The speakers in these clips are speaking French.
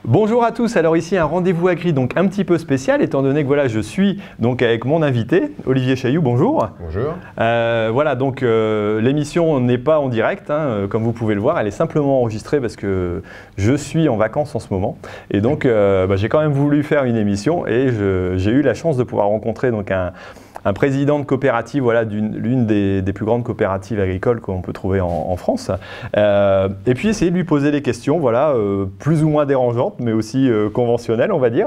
Bonjour à tous, alors ici un rendez-vous agri donc un petit peu spécial étant donné que voilà je suis donc avec mon invité Olivier Chailloux, bonjour. Bonjour. Voilà donc l'émission n'est pas en direct comme vous pouvez le voir, elle est simplement enregistrée parce que je suis en vacances en ce moment et donc j'ai quand même voulu faire une émission et j'ai eu la chance de pouvoir rencontrer donc un président de coopérative, voilà, l'une des plus grandes coopératives agricoles qu'on peut trouver en France. Et puis essayer de lui poser des questions, voilà, plus ou moins dérangeantes, mais aussi conventionnelles, on va dire.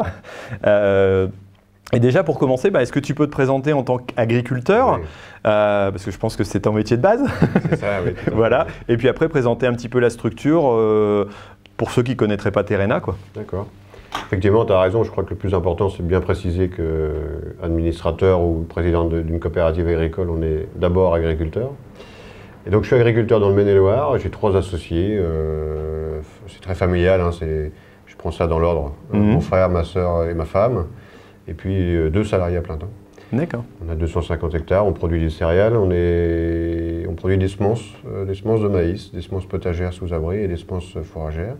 Et déjà pour commencer, est-ce que tu peux te présenter en tant qu'agriculteur, Oui. Parce que je pense que c'est ton métier de base. C'est ça, oui. Voilà. Et puis après présenter un petit peu la structure pour ceux qui ne connaîtraient pas Terrena, quoi. D'accord. Effectivement, tu as raison. Je crois que le plus important, c'est de bien préciser qu'administrateur ou président d'une coopérative agricole, on est d'abord agriculteur. Et donc, je suis agriculteur dans le Maine-et-Loire. J'ai 3 associés. C'est très familial. Je prends ça dans l'ordre. Mon frère, ma soeur et ma femme. Et puis, 2 salariés à plein temps. D'accord. On a 250 hectares. On produit des céréales. On produit des semences de maïs, des semences potagères sous abri et des semences fourragères.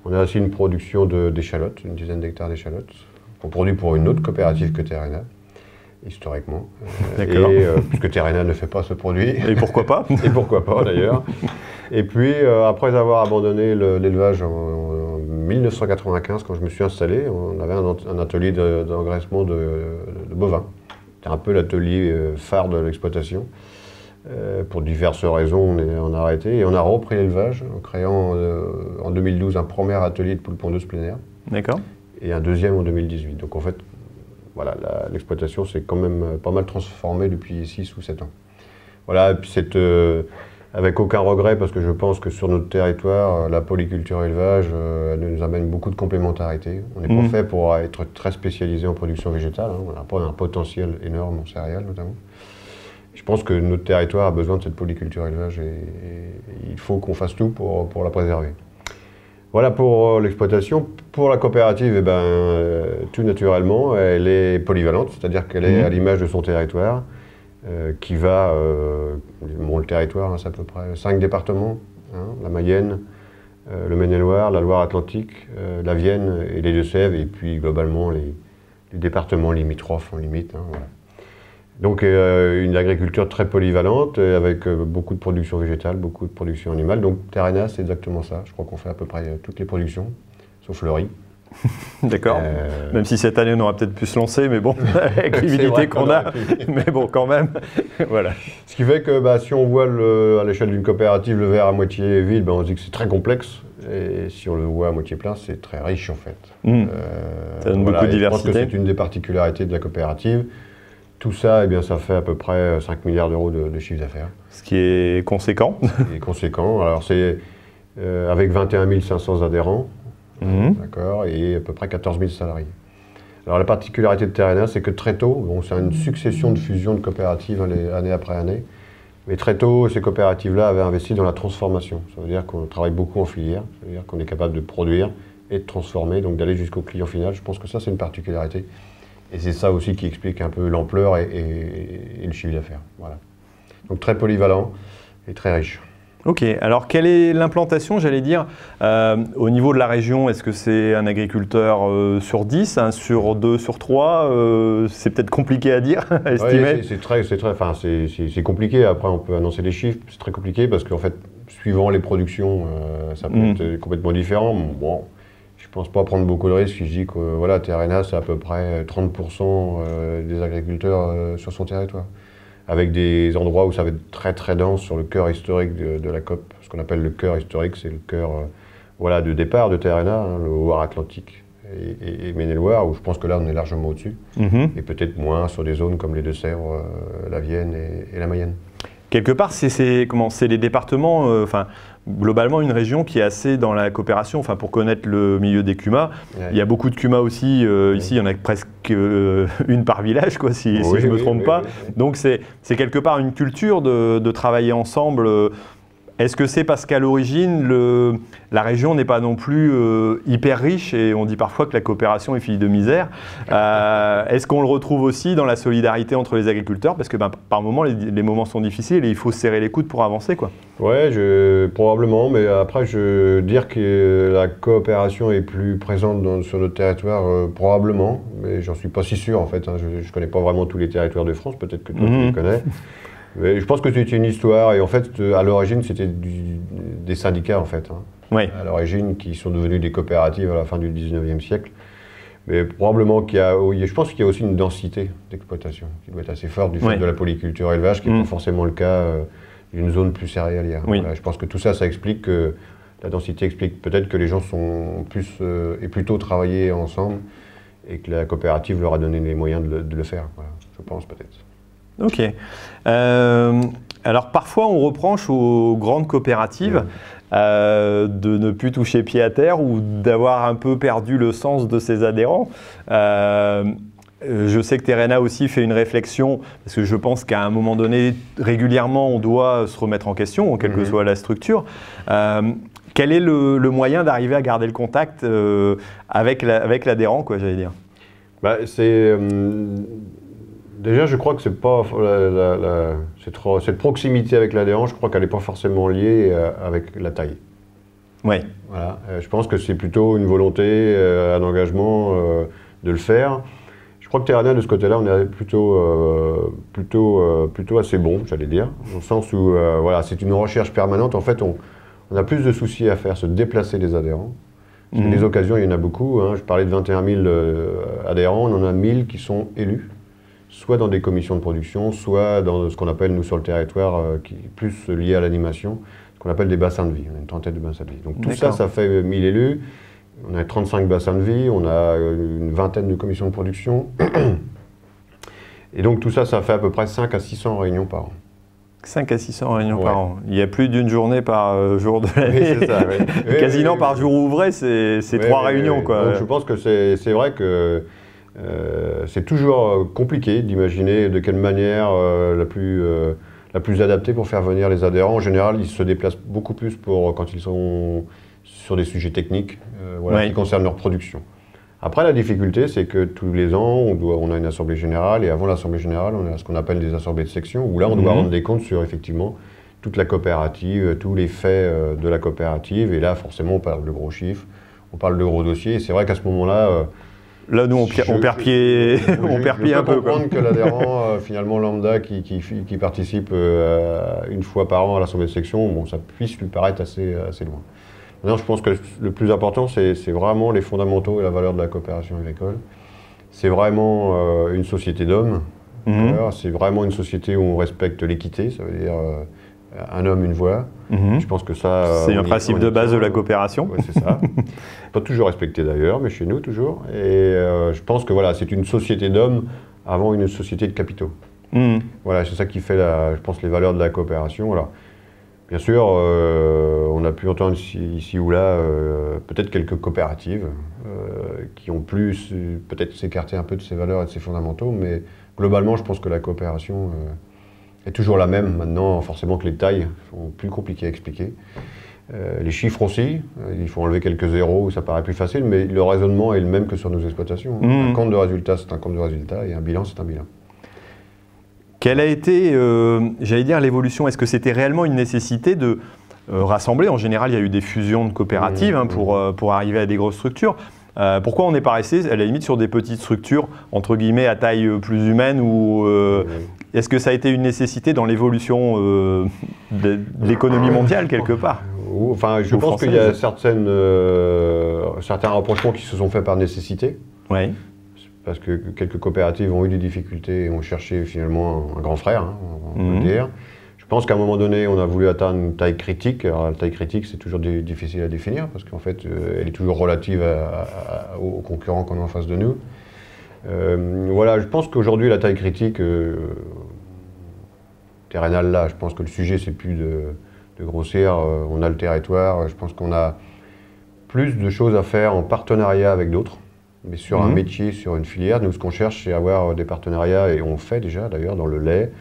On a aussi une production d'échalotes, une dizaine d'hectares d'échalotes, qu'on produit pour une autre coopérative que Terrena, historiquement. D'accord. Puisque Terrena ne fait pas ce produit. Et pourquoi pas? Et pourquoi pas d'ailleurs. Et puis, après avoir abandonné l'élevage en 1995, quand je me suis installé, on avait un atelier d'engraissement de bovins. C'était un peu l'atelier phare de l'exploitation. Pour diverses raisons, on a arrêté et on a repris l'élevage en créant en 2012 un premier atelier de poules pondeuses plein air. D'accord. Et un deuxième en 2018. Donc en fait, voilà, l'exploitation s'est quand même pas mal transformée depuis 6 ou 7 ans. Voilà, et puis avec aucun regret parce que je pense que sur notre territoire, la polyculture élevage elle nous amène beaucoup de complémentarité. On n'est pas fait pour être très spécialisé en production végétale, on n'a pas un potentiel énorme en céréales notamment. Je pense que notre territoire a besoin de cette polyculture élevage et il faut qu'on fasse tout pour la préserver. Voilà pour l'exploitation. Pour la coopérative, tout naturellement, elle est polyvalente, c'est-à-dire qu'elle est à l'image de son territoire, qui va, le territoire, c'est à peu près 5 départements, la Mayenne, le Maine-et-Loire, la Loire-Atlantique, la Vienne et les Deux-Sèvres, et puis globalement les départements limitrophes en limite. Voilà. Donc une agriculture très polyvalente avec beaucoup de production végétale, beaucoup de production animale. Donc Terrena, c'est exactement ça. Je crois qu'on fait à peu près toutes les productions, sauf le riz. D'accord. Même si cette année on aurait peut-être pu se lancer, mais bon, avec l'humidité qu'on a, mais bon, quand même, voilà. Ce qui fait que si on voit à l'échelle d'une coopérative le verre à moitié vide, on se dit que c'est très complexe. Et si on le voit à moitié plein, c'est très riche en fait. Ça donne beaucoup de diversité. Je pense que c'est une des particularités de la coopérative. Tout ça, ça fait à peu près 5 milliards d'euros de chiffre d'affaires. Ce qui est conséquent. Ce qui est conséquent. Alors c'est avec 21 500 adhérents, d'accord, et à peu près 14 000 salariés. Alors la particularité de Terrena, c'est que très tôt, c'est une succession de fusions de coopératives année après année, mais très tôt, ces coopératives-là avaient investi dans la transformation. Ça veut dire qu'on travaille beaucoup en filière, ça veut dire qu'on est capable de produire et de transformer, donc d'aller jusqu'au client final. Je pense que ça, c'est une particularité. Et c'est ça aussi qui explique un peu l'ampleur et le chiffre d'affaires. Voilà. Donc très polyvalent et très riche. Ok, alors quelle est l'implantation, j'allais dire, au niveau de la région? Est-ce que c'est un agriculteur sur 10, sur 2, sur 3? C'est peut-être compliqué à dire, à estimer. Oui, c'est compliqué. Après, on peut annoncer les chiffres. C'est très compliqué parce qu'en fait, suivant les productions, ça peut être complètement différent. Bon, je ne pense pas prendre beaucoup de risques si je dis que voilà, Terrena, c'est à peu près 30% des agriculteurs sur son territoire. Avec des endroits où ça va être très très dense sur le cœur historique de la COP. Ce qu'on appelle le cœur historique, c'est le cœur de départ de Terrena, le Loire-Atlantique et Maine-et-Loire, où je pense que là on est largement au-dessus. Et peut-être moins sur des zones comme les Deux-Sèvres, la Vienne et la Mayenne. Quelque part, c'est les départements, globalement une région qui est assez dans la coopération, pour connaître le milieu des CUMA. Il y a beaucoup de CUMA aussi, ici il y en a presque une par village, quoi, si je ne me trompe pas. Donc c'est quelque part une culture de travailler ensemble Est-ce que c'est parce qu'à l'origine, la région n'est pas non plus hyper riche et on dit parfois que la coopération est fille de misère. Est-ce qu'on le retrouve aussi dans la solidarité entre les agriculteurs? Parce que par moments, les moments sont difficiles et il faut se serrer les coudes pour avancer, quoi. Ouais, probablement, mais après, dire que la coopération est plus présente sur notre territoire, probablement, mais j'en suis pas si sûr en fait. Hein. Je connais pas vraiment tous les territoires de France, peut-être que toi tu les connais. Mais je pense que c'était une histoire, et en fait, à l'origine, c'était des syndicats, en fait. Hein. Oui. À l'origine, qui sont devenus des coopératives à la fin du 19e siècle. Mais probablement je pense qu'il y a aussi une densité d'exploitation qui doit être assez forte du fait de la polyculture élevage, qui n'est pas forcément le cas d'une zone plus céréalière. Oui. Voilà, je pense que tout ça, ça explique que la densité explique peut-être que les gens sont plutôt travaillé ensemble, et que la coopérative leur a donné les moyens de le faire. Voilà, je pense peut-être. Ok. Alors parfois on reproche aux grandes coopératives de ne plus toucher pied à terre ou d'avoir un peu perdu le sens de ses adhérents. Je sais que Terrena aussi fait une réflexion, parce que je pense qu'à un moment donné, régulièrement, on doit se remettre en question, quelle que soit la structure. Quel est le moyen d'arriver à garder le contact avec l'adhérent, quoi, j'allais dire? Déjà, je crois que c'est pas cette proximité avec l'adhérent, je crois qu'elle n'est pas forcément liée avec la taille. Oui. Voilà. Je pense que c'est plutôt une volonté, un engagement de le faire. Je crois que Terrena, de ce côté-là, on est plutôt assez bon, j'allais dire, dans le sens où voilà, c'est une recherche permanente. En fait, on a plus de soucis à faire, se déplacer des adhérents. Parce que les occasions, il y en a beaucoup. Hein. Je parlais de 21 000 adhérents, on en a 1000 qui sont élus, soit dans des commissions de production, soit dans ce qu'on appelle, nous, sur le territoire, qui est plus lié à l'animation, ce qu'on appelle des bassins de vie. On a une trentaine de bassins de vie. Donc tout ça, ça fait 1000 élus. On a 35 bassins de vie, on a une vingtaine de commissions de production. Et donc tout ça, ça fait à peu près 5 à 600 réunions par an. 5 à 600 réunions par an. Il y a plus d'une journée par jour de l'année. Oui, c'est ça. Oui. Quasiment par jour ouvré, c'est 3 réunions. Quoi. Donc je pense que c'est vrai que c'est toujours compliqué d'imaginer de quelle manière la plus adaptée pour faire venir les adhérents. En général, ils se déplacent beaucoup plus quand ils sont sur des sujets techniques qui concernent leur production. Après, la difficulté, c'est que tous les ans, on a une assemblée générale, et avant l'assemblée générale, on a ce qu'on appelle des assemblées de section, où là, on doit rendre des comptes sur, effectivement, toute la coopérative, tous les faits de la coopérative, et là, forcément, on parle de gros chiffres, on parle de gros dossiers, et c'est vrai qu'à ce moment-là... là, nous, on perd pied un peu. Je peux comprendre que l'adhérent, finalement, lambda, qui participe une fois par an à l'assemblée de section, bon, ça puisse lui paraître assez loin. Maintenant, je pense que le plus important, c'est vraiment les fondamentaux et la valeur de la coopération agricole. C'est vraiment une société d'hommes. C'est vraiment une société où on respecte l'équité, ça veut dire un homme, une voix. Je pense que ça... C'est un principe de base de la coopération. Oui, c'est ça. Pas toujours respecté d'ailleurs, mais chez nous, toujours. Et je pense que voilà, c'est une société d'hommes avant une société de capitaux. Voilà, c'est ça qui fait, je pense, les valeurs de la coopération. Alors, bien sûr, on a pu entendre ici ou là peut-être quelques coopératives qui ont plus peut-être s'écarter un peu de ces valeurs et de ces fondamentaux, mais globalement, je pense que la coopération est toujours la même. Maintenant, forcément que les tailles sont plus compliquées à expliquer. Les chiffres aussi, il faut enlever quelques zéros, ça paraît plus facile, mais le raisonnement est le même que sur nos exploitations. Un compte de résultat, c'est un compte de résultat, et un bilan, c'est un bilan. Quelle a été, j'allais dire, l'évolution? Est-ce que c'était réellement une nécessité de rassembler? En général, il y a eu des fusions de coopératives pour arriver à des grosses structures. Pourquoi on n'est pas resté, à la limite, sur des petites structures, entre guillemets, à taille plus humaine ou est-ce que ça a été une nécessité dans l'évolution de l'économie mondiale, quelque part? Enfin, je pense qu'il y a certains rapprochements qui se sont faits par nécessité. Oui. Parce que quelques coopératives ont eu des difficultés et ont cherché finalement un grand frère, hein, on peut le dire. Je pense qu'à un moment donné, on a voulu atteindre une taille critique. Alors la taille critique, c'est toujours difficile à définir parce qu'en fait, elle est toujours relative aux concurrents qu'on a en face de nous. Voilà, je pense qu'aujourd'hui, la taille critique, terrénale là, je pense que le sujet, c'est plus de grossir. On a le territoire, je pense qu'on a plus de choses à faire en partenariat avec d'autres. Mais sur un métier, sur une filière, nous ce qu'on cherche, c'est avoir des partenariats, et on fait déjà d'ailleurs dans le lait,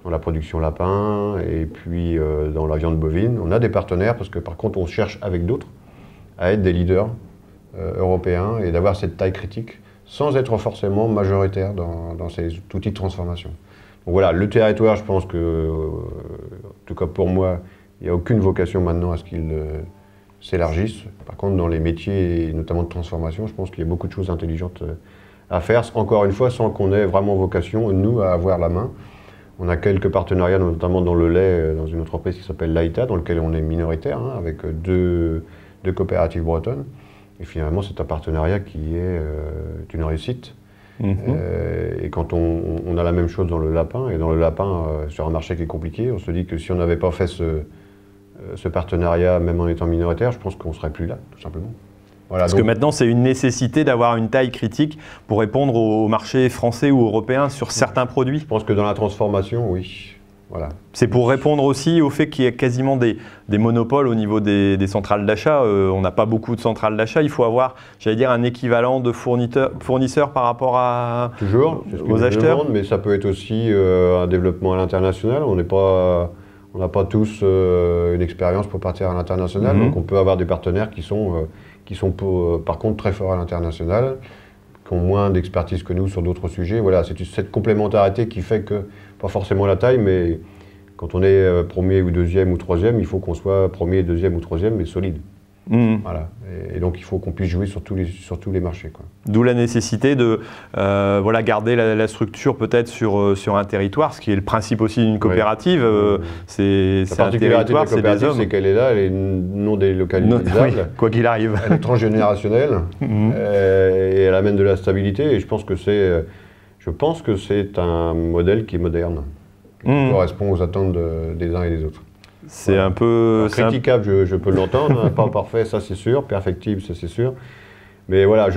dans la production lapin et puis dans la viande bovine. On a des partenaires parce que par contre on cherche avec d'autres à être des leaders européens et d'avoir cette taille critique sans être forcément majoritaire dans ces outils de transformation. Donc voilà, le territoire, je pense que, en tout cas pour moi, il n'y a aucune vocation maintenant à ce qu'il s'élargisse. Par contre, dans les métiers, et notamment de transformation, je pense qu'il y a beaucoup de choses intelligentes à faire, encore une fois, sans qu'on ait vraiment vocation, nous, à avoir la main. On a quelques partenariats, notamment dans le lait, dans une entreprise qui s'appelle Laïta, dans laquelle on est minoritaire, hein, avec deux coopératives bretonnes. Et finalement, c'est un partenariat qui est une réussite. Et quand on a la même chose dans le lapin, et dans le lapin, sur un marché qui est compliqué, on se dit que si on n'avait pas fait ce partenariat, même en étant minoritaire, je pense qu'on ne serait plus là, tout simplement. Voilà, Parce que maintenant, c'est une nécessité d'avoir une taille critique pour répondre au marché français ou européen sur certains produits. Je pense que dans la transformation, oui. Voilà. C'est pour répondre aussi au fait qu'il y a quasiment des monopoles au niveau des centrales d'achat. On n'a pas beaucoup de centrales d'achat. Il faut avoir, j'allais dire, un équivalent de fournisseurs par rapport à Toujours, aux acheteurs. Demande, mais ça peut être aussi un développement à l'international. On n'a pas tous une expérience pour partir à l'international. Donc on peut avoir des partenaires qui sont par contre très forts à l'international, qui ont moins d'expertise que nous sur d'autres sujets. Voilà, c'est cette complémentarité qui fait que, pas forcément la taille, mais quand on est premier ou deuxième ou troisième, il faut qu'on soit premier, deuxième ou troisième, mais solide. Voilà. Et donc il faut qu'on puisse jouer sur tous les marchés, quoi. D'où la nécessité de voilà, garder la structure peut-être sur un territoire, ce qui est le principe aussi d'une coopérative. C'est un territoire, c'est des hommes. C'est qu'elle est là, elle est non délocalisable, oui, quoi qu'il arrive. Elle est transgénérationnelle et elle amène de la stabilité. Et je pense que c'est un modèle qui est moderne, qui correspond aux attentes des uns et des autres. C'est un peu... Alors, critiquable, je peux l'entendre, pas parfait, ça c'est sûr, perfectible, ça c'est sûr. Mais voilà,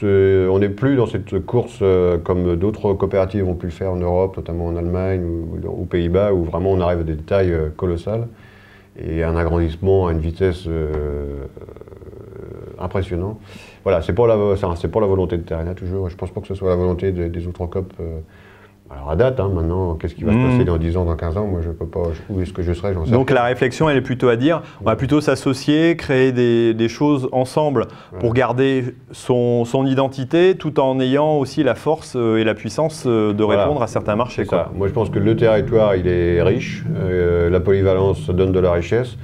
on n'est plus dans cette course comme d'autres coopératives ont pu le faire en Europe, notamment en Allemagne ou aux Pays-Bas, où vraiment on arrive à des tailles colossales et un agrandissement à une vitesse impressionnante. Voilà, c'est pas la volonté de Terrena toujours, je ne pense pas que ce soit la volonté des autres COP. Alors à date, hein, maintenant, qu'est-ce qui va se passer dans 10 ans, dans 15 ans? Moi, je ne peux pas. Où est-ce que je serai? J'en sais Donc rien. la réflexion, elle est plutôt à dire, on va plutôt s'associer, créer des choses ensemble pour garder son identité, tout en ayant aussi la force et la puissance de répondre à certains marchés. Ça. Moi, je pense que le territoire, il est riche. La polyvalence donne de la richesse.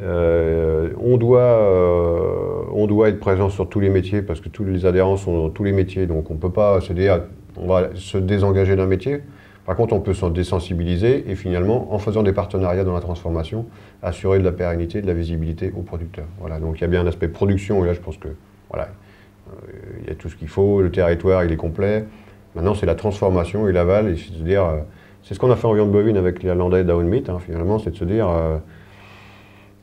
On doit être présent sur tous les métiers parce que tous les adhérents sont dans tous les métiers. Donc on ne peut pas se dire on va se désengager d'un métier. Par contre, on peut s'en désensibiliser et finalement, en faisant des partenariats dans la transformation, assurer de la pérennité, de la visibilité aux producteurs. Voilà, donc il y a bien un aspect production et là, je pense que voilà, il y a tout ce qu'il faut, le territoire, il est complet. Maintenant, c'est la transformation et l'aval, et c'est de dire, c'est ce qu'on a fait en viande bovine avec les Irlandais Down Meat, hein, finalement, c'est de se dire,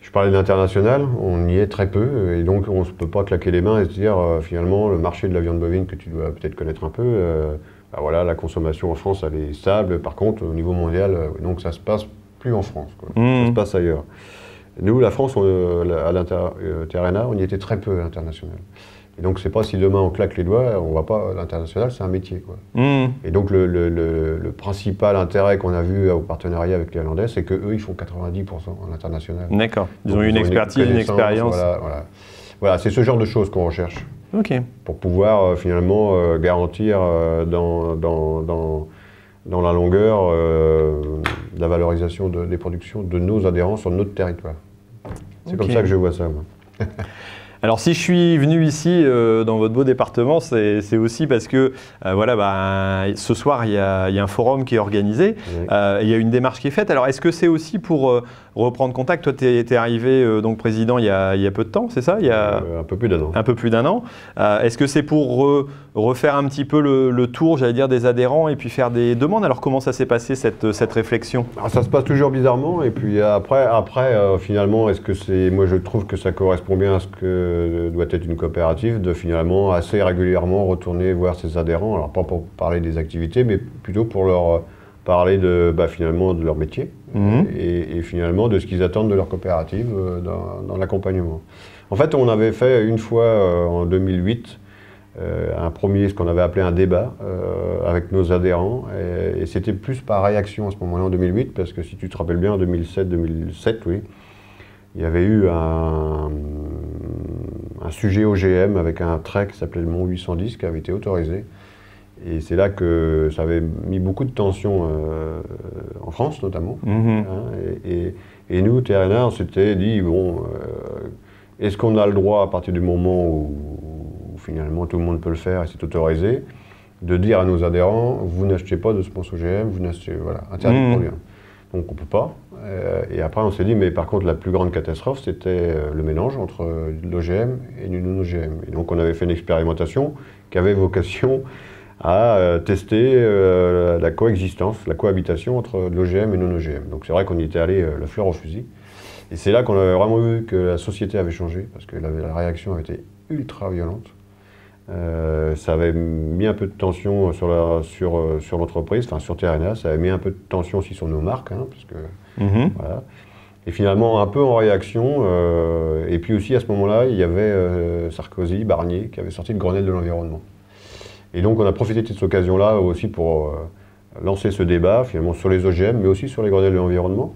je parlais de l'international, on y est très peu, et donc on ne peut pas claquer les mains et se dire, finalement, le marché de la viande bovine que tu dois peut-être connaître un peu, bah voilà, la consommation en France, elle est stable, par contre, au niveau mondial, donc ça se passe plus en France, quoi. Ça se passe ailleurs. Nous, la France, à Terrena, on y était très peu à l'international. Et donc, c'est pas si demain on claque les doigts, on va pas à l'international, c'est un métier, quoi. Et donc, le principal intérêt qu'on a vu au partenariat avec les Irlandais, c'est qu'eux, ils font 90% en international. D'accord. Ils ont une expertise, une expérience. Voilà, c'est ce genre de choses qu'on recherche. Ok. Pour pouvoir finalement garantir dans la longueur la valorisation des productions de nos adhérents sur notre territoire. C'est comme ça que je vois ça, moi. Alors si je suis venu ici dans votre beau département, c'est aussi parce que voilà, ce soir il y a un forum qui est organisé, il y a une démarche qui est faite. Alors est-ce que c'est aussi pour reprendre contact? Toi tu es arrivé donc président il y a peu de temps, c'est ça? Il y a un peu plus d'un an. Un peu plus d'un an. Est-ce que c'est pour refaire un petit peu le tour, j'allais dire, des adhérents et puis faire des demandes? Alors comment ça s'est passé cette réflexion? Alors, ça se passe toujours bizarrement et puis après finalement, est-ce que c'est, moi je trouve que ça correspond bien à ce que doit être une coopérative, de finalement assez régulièrement retourner voir ses adhérents, alors pas pour parler des activités, mais plutôt pour leur parler finalement de leur métier et finalement de ce qu'ils attendent de leur coopérative dans l'accompagnement. En fait, on avait fait une fois en 2008 un premier, ce qu'on avait appelé un débat avec nos adhérents. Et c'était plus par réaction à ce moment-là, en 2008, parce que si tu te rappelles bien, en 2007, oui, il y avait eu un sujet OGM avec un trait qui s'appelait le Mont 810 qui avait été autorisé. Et c'est là que ça avait mis beaucoup de tension en France notamment. Hein, et nous, TRNA, on s'était dit, bon, est-ce qu'on a le droit, à partir du moment où finalement tout le monde peut le faire et c'est autorisé, de dire à nos adhérents, vous n'achetez pas de semences OGM, vous n'achetez, voilà, interdit de produire. Donc on ne peut pas. Et après on s'est dit, mais par contre la plus grande catastrophe, c'était le mélange entre l'OGM et du non-OGM. Et donc on avait fait une expérimentation qui avait vocation à tester la coexistence, la cohabitation entre l'OGM et non-OGM. Donc c'est vrai qu'on y était allé la fleur au fusil. Et c'est là qu'on avait vraiment vu que la société avait changé, parce que la réaction avait été ultra violente. Ça avait mis un peu de tension sur l'entreprise, enfin sur TRNA, ça avait mis un peu de tension aussi sur nos marques, hein, parce que, voilà. Et finalement, un peu en réaction, et puis aussi à ce moment-là, il y avait Sarkozy, Barnier, qui avait sorti le Grenelle de l'environnement. Et donc on a profité de cette occasion-là aussi pour lancer ce débat, finalement sur les OGM, mais aussi sur les Grenelles de l'environnement.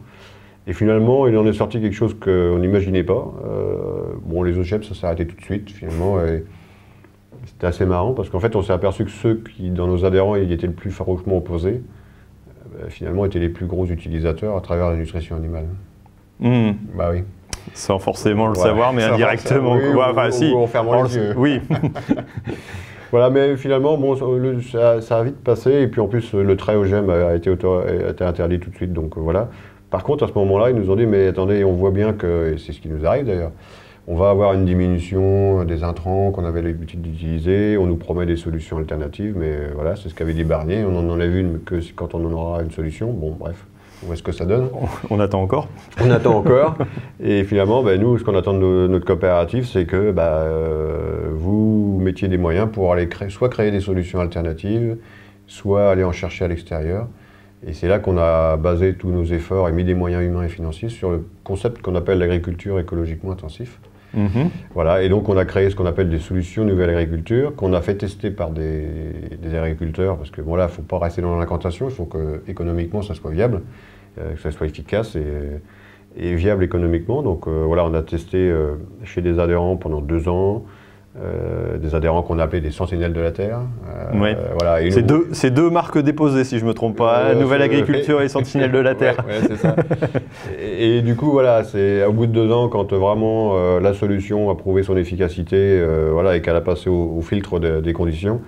Et finalement, il en est sorti quelque chose qu'on n'imaginait pas. Bon, les OGM, ça s'est arrêté tout de suite, finalement. Et c'était assez marrant, parce qu'en fait, on s'est aperçu que ceux qui, dans nos adhérents, y étaient le plus farouchement opposés, finalement, étaient les plus gros utilisateurs à travers la nutrition animale. Bah oui. Sans forcément le savoir, mais indirectement. Oui, enfin, si. Ou en fermant les yeux. Oui. Voilà, mais finalement, bon, ça a vite passé, et puis en plus, le trait OGM a été interdit tout de suite, donc voilà. Par contre, à ce moment-là, ils nous ont dit, mais attendez, on voit bien que, et c'est ce qui nous arrive d'ailleurs, on va avoir une diminution des intrants qu'on avait l'habitude d'utiliser, on nous promet des solutions alternatives, mais voilà, c'est ce qu'avait dit Barnier, on n'en enlève une que quand on en aura une solution. Bon, bref, on voit ce que ça donne. On attend encore. On attend encore, et finalement, nous, ce qu'on attend de notre coopérative, c'est que vous mettiez des moyens pour aller soit créer des solutions alternatives, soit aller en chercher à l'extérieur. Et c'est là qu'on a basé tous nos efforts et mis des moyens humains et financiers sur le concept qu'on appelle l'agriculture écologiquement intensive. Voilà, et donc on a créé ce qu'on appelle des solutions nouvelle agriculture, qu'on a fait tester par des agriculteurs, parce que voilà, il ne faut pas rester dans l'incantation, il faut que économiquement ça soit viable, que ça soit efficace et viable économiquement. Donc voilà, on a testé chez des adhérents pendant 2 ans, des adhérents qu'on appelait des sentinelles de la terre. Oui. Voilà, c'est deux marques déposées, si je ne me trompe pas, Nouvelle Agriculture et Sentinelles de la Terre. Ouais, c'est ça. et du coup, voilà, c'est au bout de 2 ans, quand vraiment la solution a prouvé son efficacité, voilà, et qu'elle a passé au filtre des conditions,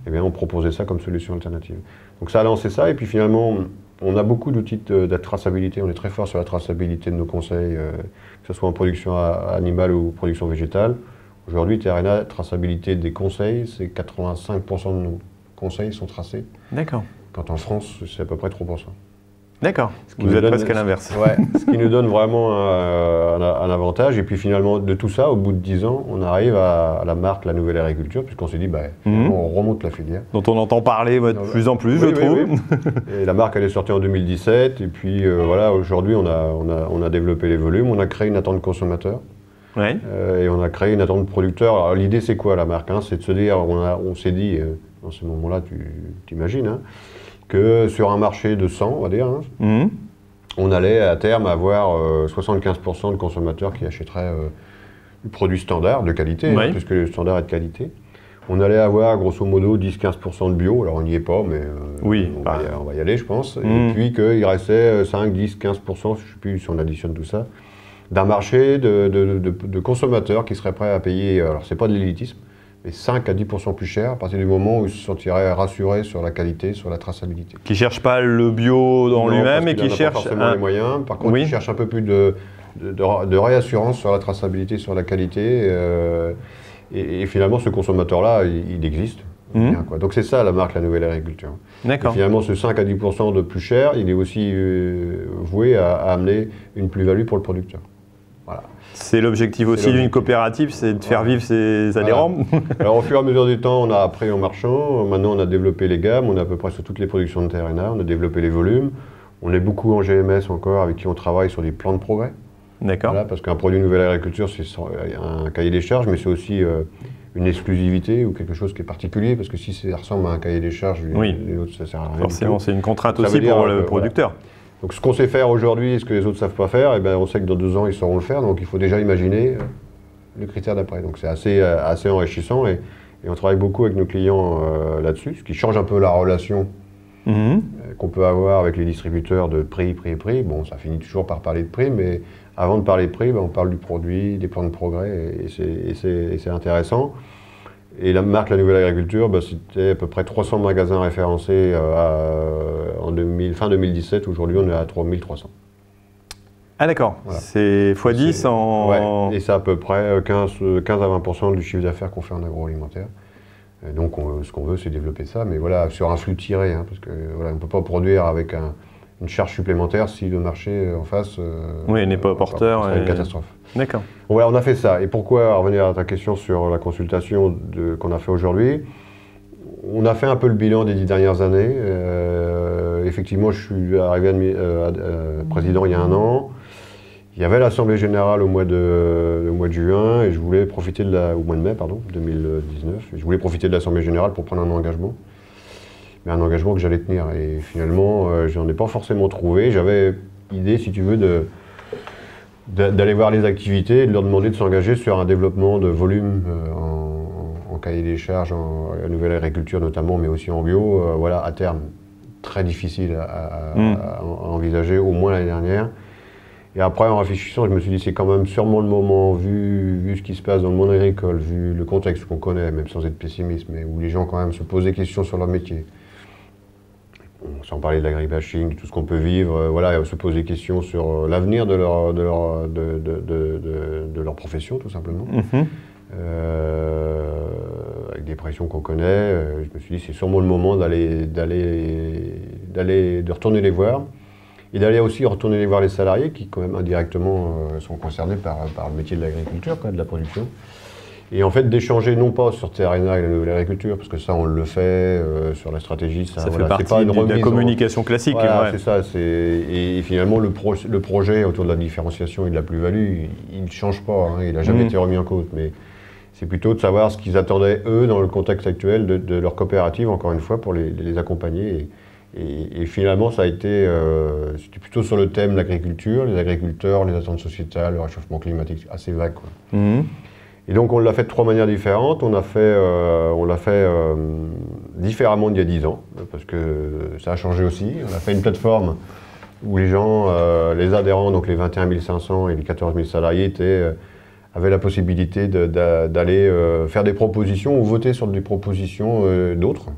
eh bien, on proposait ça comme solution alternative. Donc ça a lancé ça, et puis finalement, on a beaucoup d'outils de traçabilité. On est très fort sur la traçabilité de nos conseils, que ce soit en production animale ou production végétale. Aujourd'hui, TRNA, traçabilité des conseils, c'est 85% de nos conseils sont tracés. D'accord. Quand en France, c'est à peu près 3%. D'accord. Vous êtes presque à l'inverse. Ouais, ce qui nous donne vraiment un avantage. Et puis finalement, de tout ça, au bout de 10 ans, on arrive à la marque La Nouvelle Agriculture, puisqu'on s'est dit, on remonte la filière. Dont on entend parler de plus en plus, je trouve. Oui. Et la marque, elle est sortie en 2017. Et puis voilà, aujourd'hui, on a développé les volumes, on a créé une attente consommateur. Ouais. Et on a créé une attente producteur. Alors l'idée c'est quoi la marque, c'est de se dire, on s'est dit, dans ce moment-là, tu t'imagines, que sur un marché de 100, on va dire, on allait à terme avoir 75% de consommateurs qui achèteraient du produit standard de qualité, puisque le standard est de qualité. On allait avoir grosso modo 10-15% de bio, alors on n'y est pas, mais on va y aller je pense. Et puis qu'il restait 5, 10, 15%, je ne sais plus si on additionne tout ça, d'un marché de consommateurs qui seraient prêts à payer, alors c'est pas de l'élitisme, mais 5 à 10% plus cher à partir du moment où ils se sentiraient rassurés sur la qualité, sur la traçabilité. Qui ne cherchent pas le bio dans lui-même et qui cherchent pas forcément les moyens. Par contre, ils cherchent un peu plus de réassurance sur la traçabilité, sur la qualité. Et finalement, ce consommateur-là, il existe. Bien, quoi. Donc c'est ça la marque La Nouvelle Agriculture. D'accord. Et finalement, ce 5 à 10% de plus cher, il est aussi voué à amener une plus-value pour le producteur. Voilà. C'est l'objectif aussi d'une coopérative, c'est de faire vivre ses adhérents. Alors au fur et à mesure du temps, on a appris en marchant. Maintenant, on a développé les gammes, on est à peu près sur toutes les productions de TRNA, on a développé les volumes. On est beaucoup en GMS encore, avec qui on travaille sur des plans de progrès. D'accord. Voilà, parce qu'un produit Nouvelle Agriculture, c'est un cahier des charges, mais c'est aussi une exclusivité ou quelque chose qui est particulier, parce que si ça ressemble à un cahier des charges, les autres, ça sert à rien. Forcément, c'est une contrainte aussi pour le producteur. Voilà. Donc ce qu'on sait faire aujourd'hui et ce que les autres ne savent pas faire, eh ben, on sait que dans 2 ans, ils sauront le faire, donc il faut déjà imaginer le critère d'après. Donc c'est assez enrichissant et on travaille beaucoup avec nos clients là-dessus, ce qui change un peu la relation qu'on peut avoir avec les distributeurs de prix. Bon, ça finit toujours par parler de prix, mais avant de parler de prix, ben, on parle du produit, des plans de progrès, et c'est intéressant. Et la marque La Nouvelle Agriculture, ben, c'était à peu près 300 magasins référencés fin 2017. Aujourd'hui, on est à 3300. Ah d'accord, voilà. C'est x10 en... Ouais, et c'est à peu près 15 à 20% du chiffre d'affaires qu'on fait en agroalimentaire. Donc ce qu'on veut, c'est développer ça, mais voilà, sur un flux tiré, hein, parce qu'on voilà, ne peut pas produire avec une charge supplémentaire si le marché en face n'est pas porteur. C'est une catastrophe. D'accord. Voilà, on a fait ça. Et pourquoi, revenir à ta question sur la consultation qu'on a fait aujourd'hui, on a fait un peu le bilan des 10 dernières années. Effectivement, je suis arrivé président il y a 1 an. Il y avait l'Assemblée Générale au mois de juin et je voulais profiter au mois de mai, 2019. Et je voulais profiter de l'Assemblée Générale pour prendre un engagement. Mais un engagement que j'allais tenir. Et finalement, je n'en ai pas forcément trouvé. J'avais l'idée, si tu veux, d'aller voir les activités et de leur demander de s'engager sur un développement de volume en cahier des charges, en nouvelle agriculture notamment, mais aussi en bio, voilà, à terme. Très difficile à envisager, au moins l'année dernière. Et après, en réfléchissant, je me suis dit, c'est quand même sûrement le moment, vu ce qui se passe dans le monde agricole, vu le contexte qu'on connaît, même sans être pessimiste, mais où les gens quand même se posent des questions sur leur métier. Sans parler de l'agribashing, tout ce qu'on peut vivre, voilà, se poser des questions sur l'avenir de leur profession, tout simplement. Avec des pressions qu'on connaît, je me suis dit, c'est sûrement le moment de retourner les voir. Et d'aller aussi retourner les voir les salariés qui, quand même, indirectement, sont concernés par le métier de l'agriculture, de la production. Et en fait, d'échanger non pas sur Terrena et la nouvelle agriculture, parce que ça, on le fait, sur la stratégie, ça fait partie de la communication classique. Voilà, c'est ça. Et finalement, le projet autour de la différenciation et de la plus-value, il ne change pas, hein, il n'a jamais été remis en cause. Mais c'est plutôt de savoir ce qu'ils attendaient, eux, dans le contexte actuel de leur coopérative, encore une fois, pour les accompagner. Et finalement, ça a été, c'était plutôt sur le thème de l'agriculture, les agriculteurs, les attentes sociétales, le réchauffement climatique, assez vague, quoi. Et donc on l'a fait de 3 manières différentes. On l'a fait différemment d'il y a 10 ans, parce que ça a changé aussi. On a fait une plateforme où les gens, les adhérents, donc les 21 500 et les 14 000 salariés, avaient la possibilité d'aller faire des propositions ou voter sur des propositions d'autres.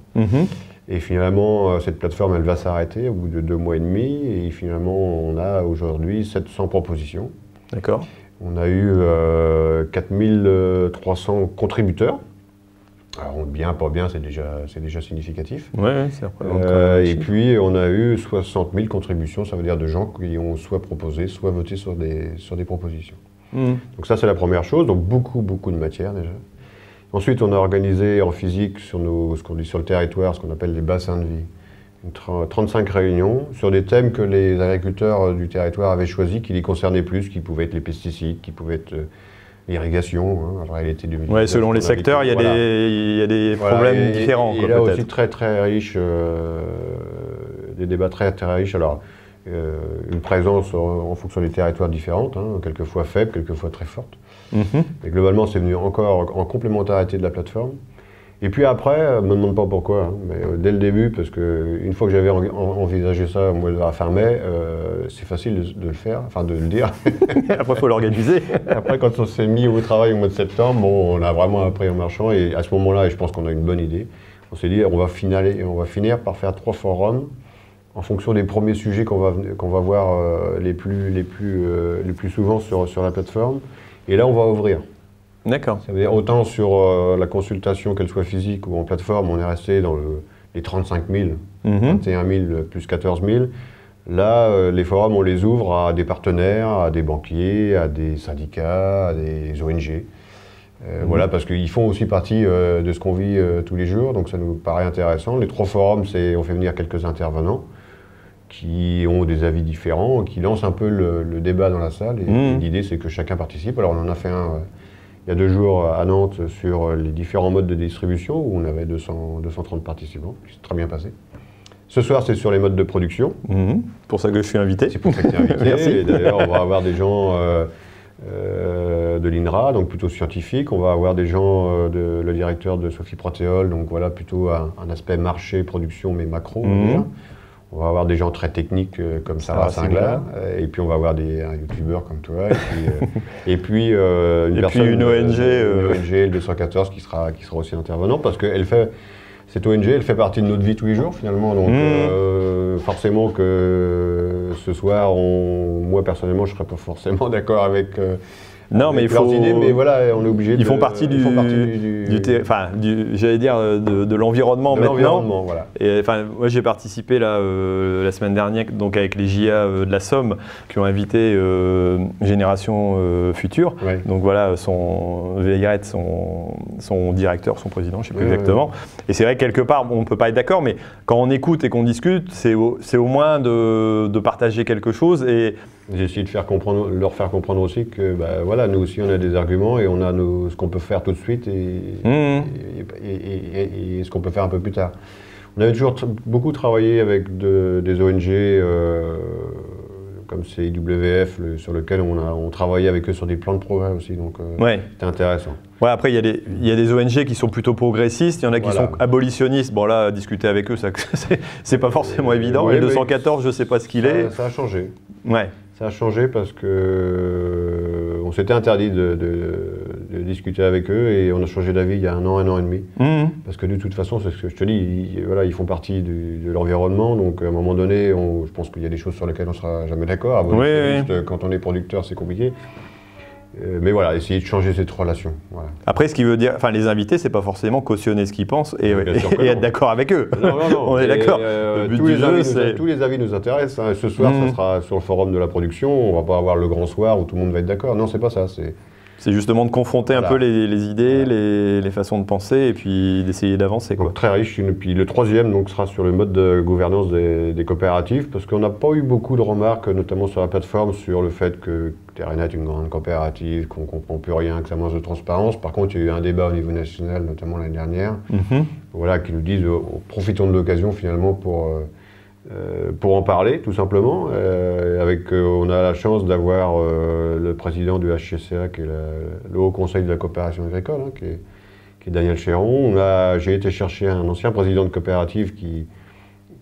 Et finalement, cette plateforme, elle va s'arrêter au bout de 2 mois et demi. Et finalement, on a aujourd'hui 700 propositions. D'accord. On a eu 4300 contributeurs. Alors, bien, pas bien, c'est déjà significatif. Ouais, c'est et puis, on a eu 60 000 contributions, ça veut dire de gens qui ont soit proposé, soit voté sur des propositions. Donc ça, c'est la première chose. Donc, beaucoup de matière déjà. Ensuite, on a organisé en physique sur ce qu'on dit sur le territoire, ce qu'on appelle les bassins de vie. 35 réunions sur des thèmes que les agriculteurs du territoire avaient choisis, qui les concernaient plus, qui pouvaient être les pesticides, qui pouvaient être l'irrigation. Ouais, selon les secteurs, il y a des problèmes différents. Et là aussi très riche, des débats très riches. Alors, une présence en fonction des territoires différentes, hein, quelquefois faible, quelquefois très forte. Et globalement, c'est venu encore en complémentarité de la plateforme. Et puis après, ne me demande pas pourquoi, hein, mais dès le début, parce qu'une fois que j'avais envisagé ça à fin mai, c'est facile de le faire, enfin de le dire. Après, il faut l'organiser. Après, quand on s'est mis au travail au mois de septembre, bon, on a vraiment appris en marchant. Et à ce moment-là, et je pense qu'on a une bonne idée, on s'est dit on va finir par faire 3 forums en fonction des premiers sujets qu'on va voir les plus souvent sur la plateforme. Et là, on va ouvrir. D'accord. Ça veut dire autant sur la consultation, qu'elle soit physique ou en plateforme, on est resté dans les 35 000, 21 000 plus 14 000. Là, les forums, on les ouvre à des partenaires, à des banquiers, à des syndicats, à des ONG. Voilà, parce qu'ils font aussi partie de ce qu'on vit tous les jours, donc ça nous paraît intéressant. Les 3 forums, on fait venir quelques intervenants qui ont des avis différents, qui lancent un peu le débat dans la salle. Et l'idée, c'est que chacun participe. Alors, on en a fait un il y a 2 jours à Nantes sur les différents modes de distribution où on avait 230 participants, qui s'est très bien passé. Ce soir, c'est sur les modes de production. Pour ça que je suis invité. C'est pour ça que tu es invité. Merci. Et d'ailleurs, on va avoir des gens de l'INRA, donc plutôt scientifiques. On va avoir des gens, le directeur de Sophie Protéol, donc voilà, plutôt un aspect marché, production, mais macro, on va dire. On va avoir des gens très techniques comme Sarah Singler, et puis on va avoir un youtubeur comme toi, et puis une ONG, le 214 qui sera aussi intervenant, parce que cette ONG, elle fait partie de notre vie tous les jours finalement, donc forcément que ce soir, moi personnellement, je ne serais pas forcément d'accord avec non, mais leurs idées, mais voilà, on est obligé. Ils font partie j'allais dire de l'environnement maintenant. L'environnement, voilà. Et enfin, moi j'ai participé là la semaine dernière, donc avec les JA de la Somme, qui ont invité Génération Future. Ouais. Donc voilà, son directeur, son président, je ne sais plus exactement. Et c'est vrai que quelque part, on ne peut pas être d'accord, mais quand on écoute et qu'on discute, c'est au moins de partager quelque chose. Et j'ai essayé de leur faire comprendre aussi que voilà, nous aussi on a des arguments et on a ce qu'on peut faire tout de suite et ce qu'on peut faire un peu plus tard. On avait toujours beaucoup travaillé avec des ONG comme CIWF, sur lequel on travaillait avec eux sur des plans de progrès aussi, donc c'était intéressant. Ouais, après, il y a des ONG qui sont plutôt progressistes, il y en a qui sont abolitionnistes. Bon, là, discuter avec eux, c'est pas forcément évident. Et le 214, je ne sais pas ce qu'il est. Ça a changé. Ouais. Ça a changé parce que on s'était interdit de discuter avec eux et on a changé d'avis il y a 1 an et demi. Parce que de toute façon, c'est ce que je te dis, ils font partie de l'environnement. Donc à un moment donné, je pense qu'il y a des choses sur lesquelles on ne sera jamais d'accord. Quand on est producteur, c'est compliqué. Mais voilà, essayer de changer cette relation. Voilà. Après, ce qui veut dire, enfin, les invités, c'est pas forcément cautionner ce qu'ils pensent et être d'accord avec eux. Non. On est d'accord. Tous les avis nous intéressent. Hein. Ce soir, ça sera sur le forum de la production. On va pas avoir le grand soir où tout le monde va être d'accord. Non, c'est pas ça. C'est justement de confronter un peu les idées, les façons de penser et puis d'essayer d'avancer. Donc très riche. Puis le 3e donc, sera sur le mode de gouvernance des coopératives, parce qu'on n'a pas eu beaucoup de remarques, notamment sur la plateforme, sur le fait que Terrena est une grande coopérative, qu'on ne comprend plus rien, que ça manque de transparence. Par contre, il y a eu un débat au niveau national, notamment l'année dernière, voilà, qui nous disent profitons de l'occasion finalement pour en parler, tout simplement. On a la chance d'avoir le président du HCCA, qui est le Haut Conseil de la coopération agricole, hein, qui est Daniel Chéron. J'ai été chercher un ancien président de coopérative qui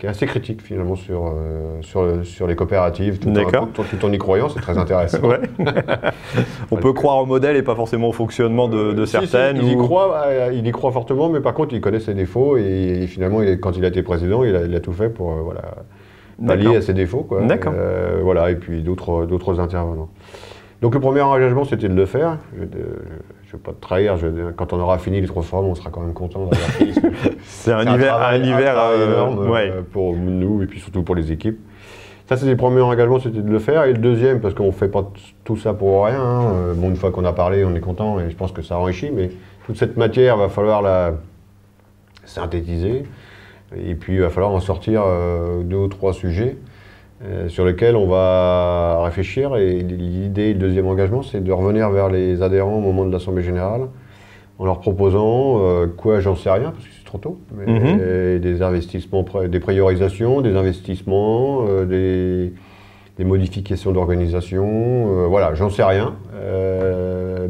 est assez critique finalement sur les coopératives, tout en y croyant, c'est très intéressant. Ouais. On peut croire au modèle et pas forcément au fonctionnement de certaines. Il y croit fortement, mais par contre il connaît ses défauts et finalement quand il a été président, il a tout fait pour pallier à ses défauts. Quoi. Voilà, et puis d'autres intervenants. Donc le premier engagement, c'était de le faire. Je ne vais pas te trahir, quand on aura fini les 3 forums, on sera quand même content d'avoir fini. C'est un hiver énorme pour nous et puis surtout pour les équipes. Ça, c'était le premier engagement, c'était de le faire. Et le deuxième, parce qu'on ne fait pas tout ça pour rien. Hein. Bon, une fois qu'on a parlé, on est content et je pense que ça enrichit. Mais toute cette matière, il va falloir la synthétiser. Et puis, il va falloir en sortir 2 ou 3 sujets sur lesquels on va réfléchir. Et l'idée, le deuxième engagement, c'est de revenir vers les adhérents au moment de l'Assemblée Générale en leur proposant, j'en sais rien, parce que c'est trop tôt, mais des investissements, des priorisations, des investissements, des modifications d'organisation, voilà, j'en sais rien.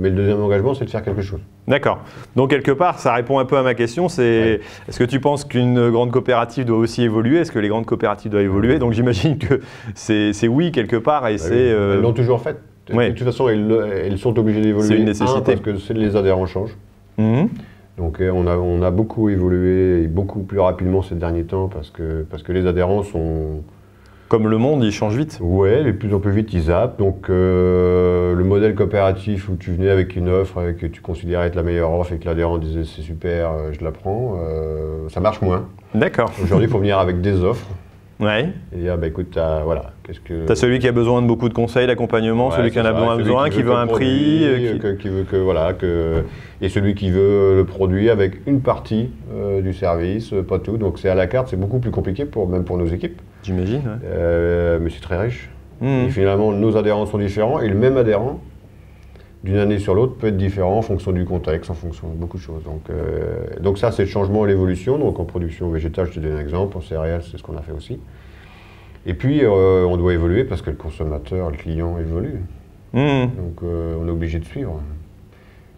Mais le deuxième engagement, c'est de faire quelque chose. D'accord. Donc, quelque part, ça répond un peu à ma question. Est-ce que tu penses qu'une grande coopérative doit aussi évoluer? Est-ce que les grandes coopératives doivent évoluer? Donc, j'imagine que c'est oui, quelque part. Et Elles l'ont toujours fait. De toute façon, elles sont obligées d'évoluer. C'est une nécessité. Parce que les adhérents changent. Donc, on a beaucoup évolué et beaucoup plus rapidement ces derniers temps parce que les adhérents sont... Comme le monde, il change vite. Ouais, de plus en plus vite, ils zappent. Donc, le modèle coopératif où tu venais avec une offre et que tu considérais être la meilleure offre et que l'adhérent disait c'est super, je la prends, ça marche moins. D'accord. Aujourd'hui, il faut venir avec des offres. Ouais. Et dire, écoute, voilà, qu'est-ce que... T'as celui qui a besoin de beaucoup de conseils, d'accompagnement, celui qui en a besoin, qui veut un prix... Qui veut et celui qui veut le produit avec une partie du service, pas tout. Donc c'est à la carte, c'est beaucoup plus compliqué, même pour nos équipes. J'imagine, ouais. Mais c'est très riche. Et finalement, nos adhérents sont différents, et le même adhérent d'une année sur l'autre peut être différent en fonction du contexte, en fonction de beaucoup de choses. Donc ça, c'est le changement et l'évolution. Donc en production végétale, je te donne un exemple, en céréales, c'est ce qu'on a fait aussi. Et puis, on doit évoluer parce que le consommateur, le client évolue. Donc on est obligé de suivre.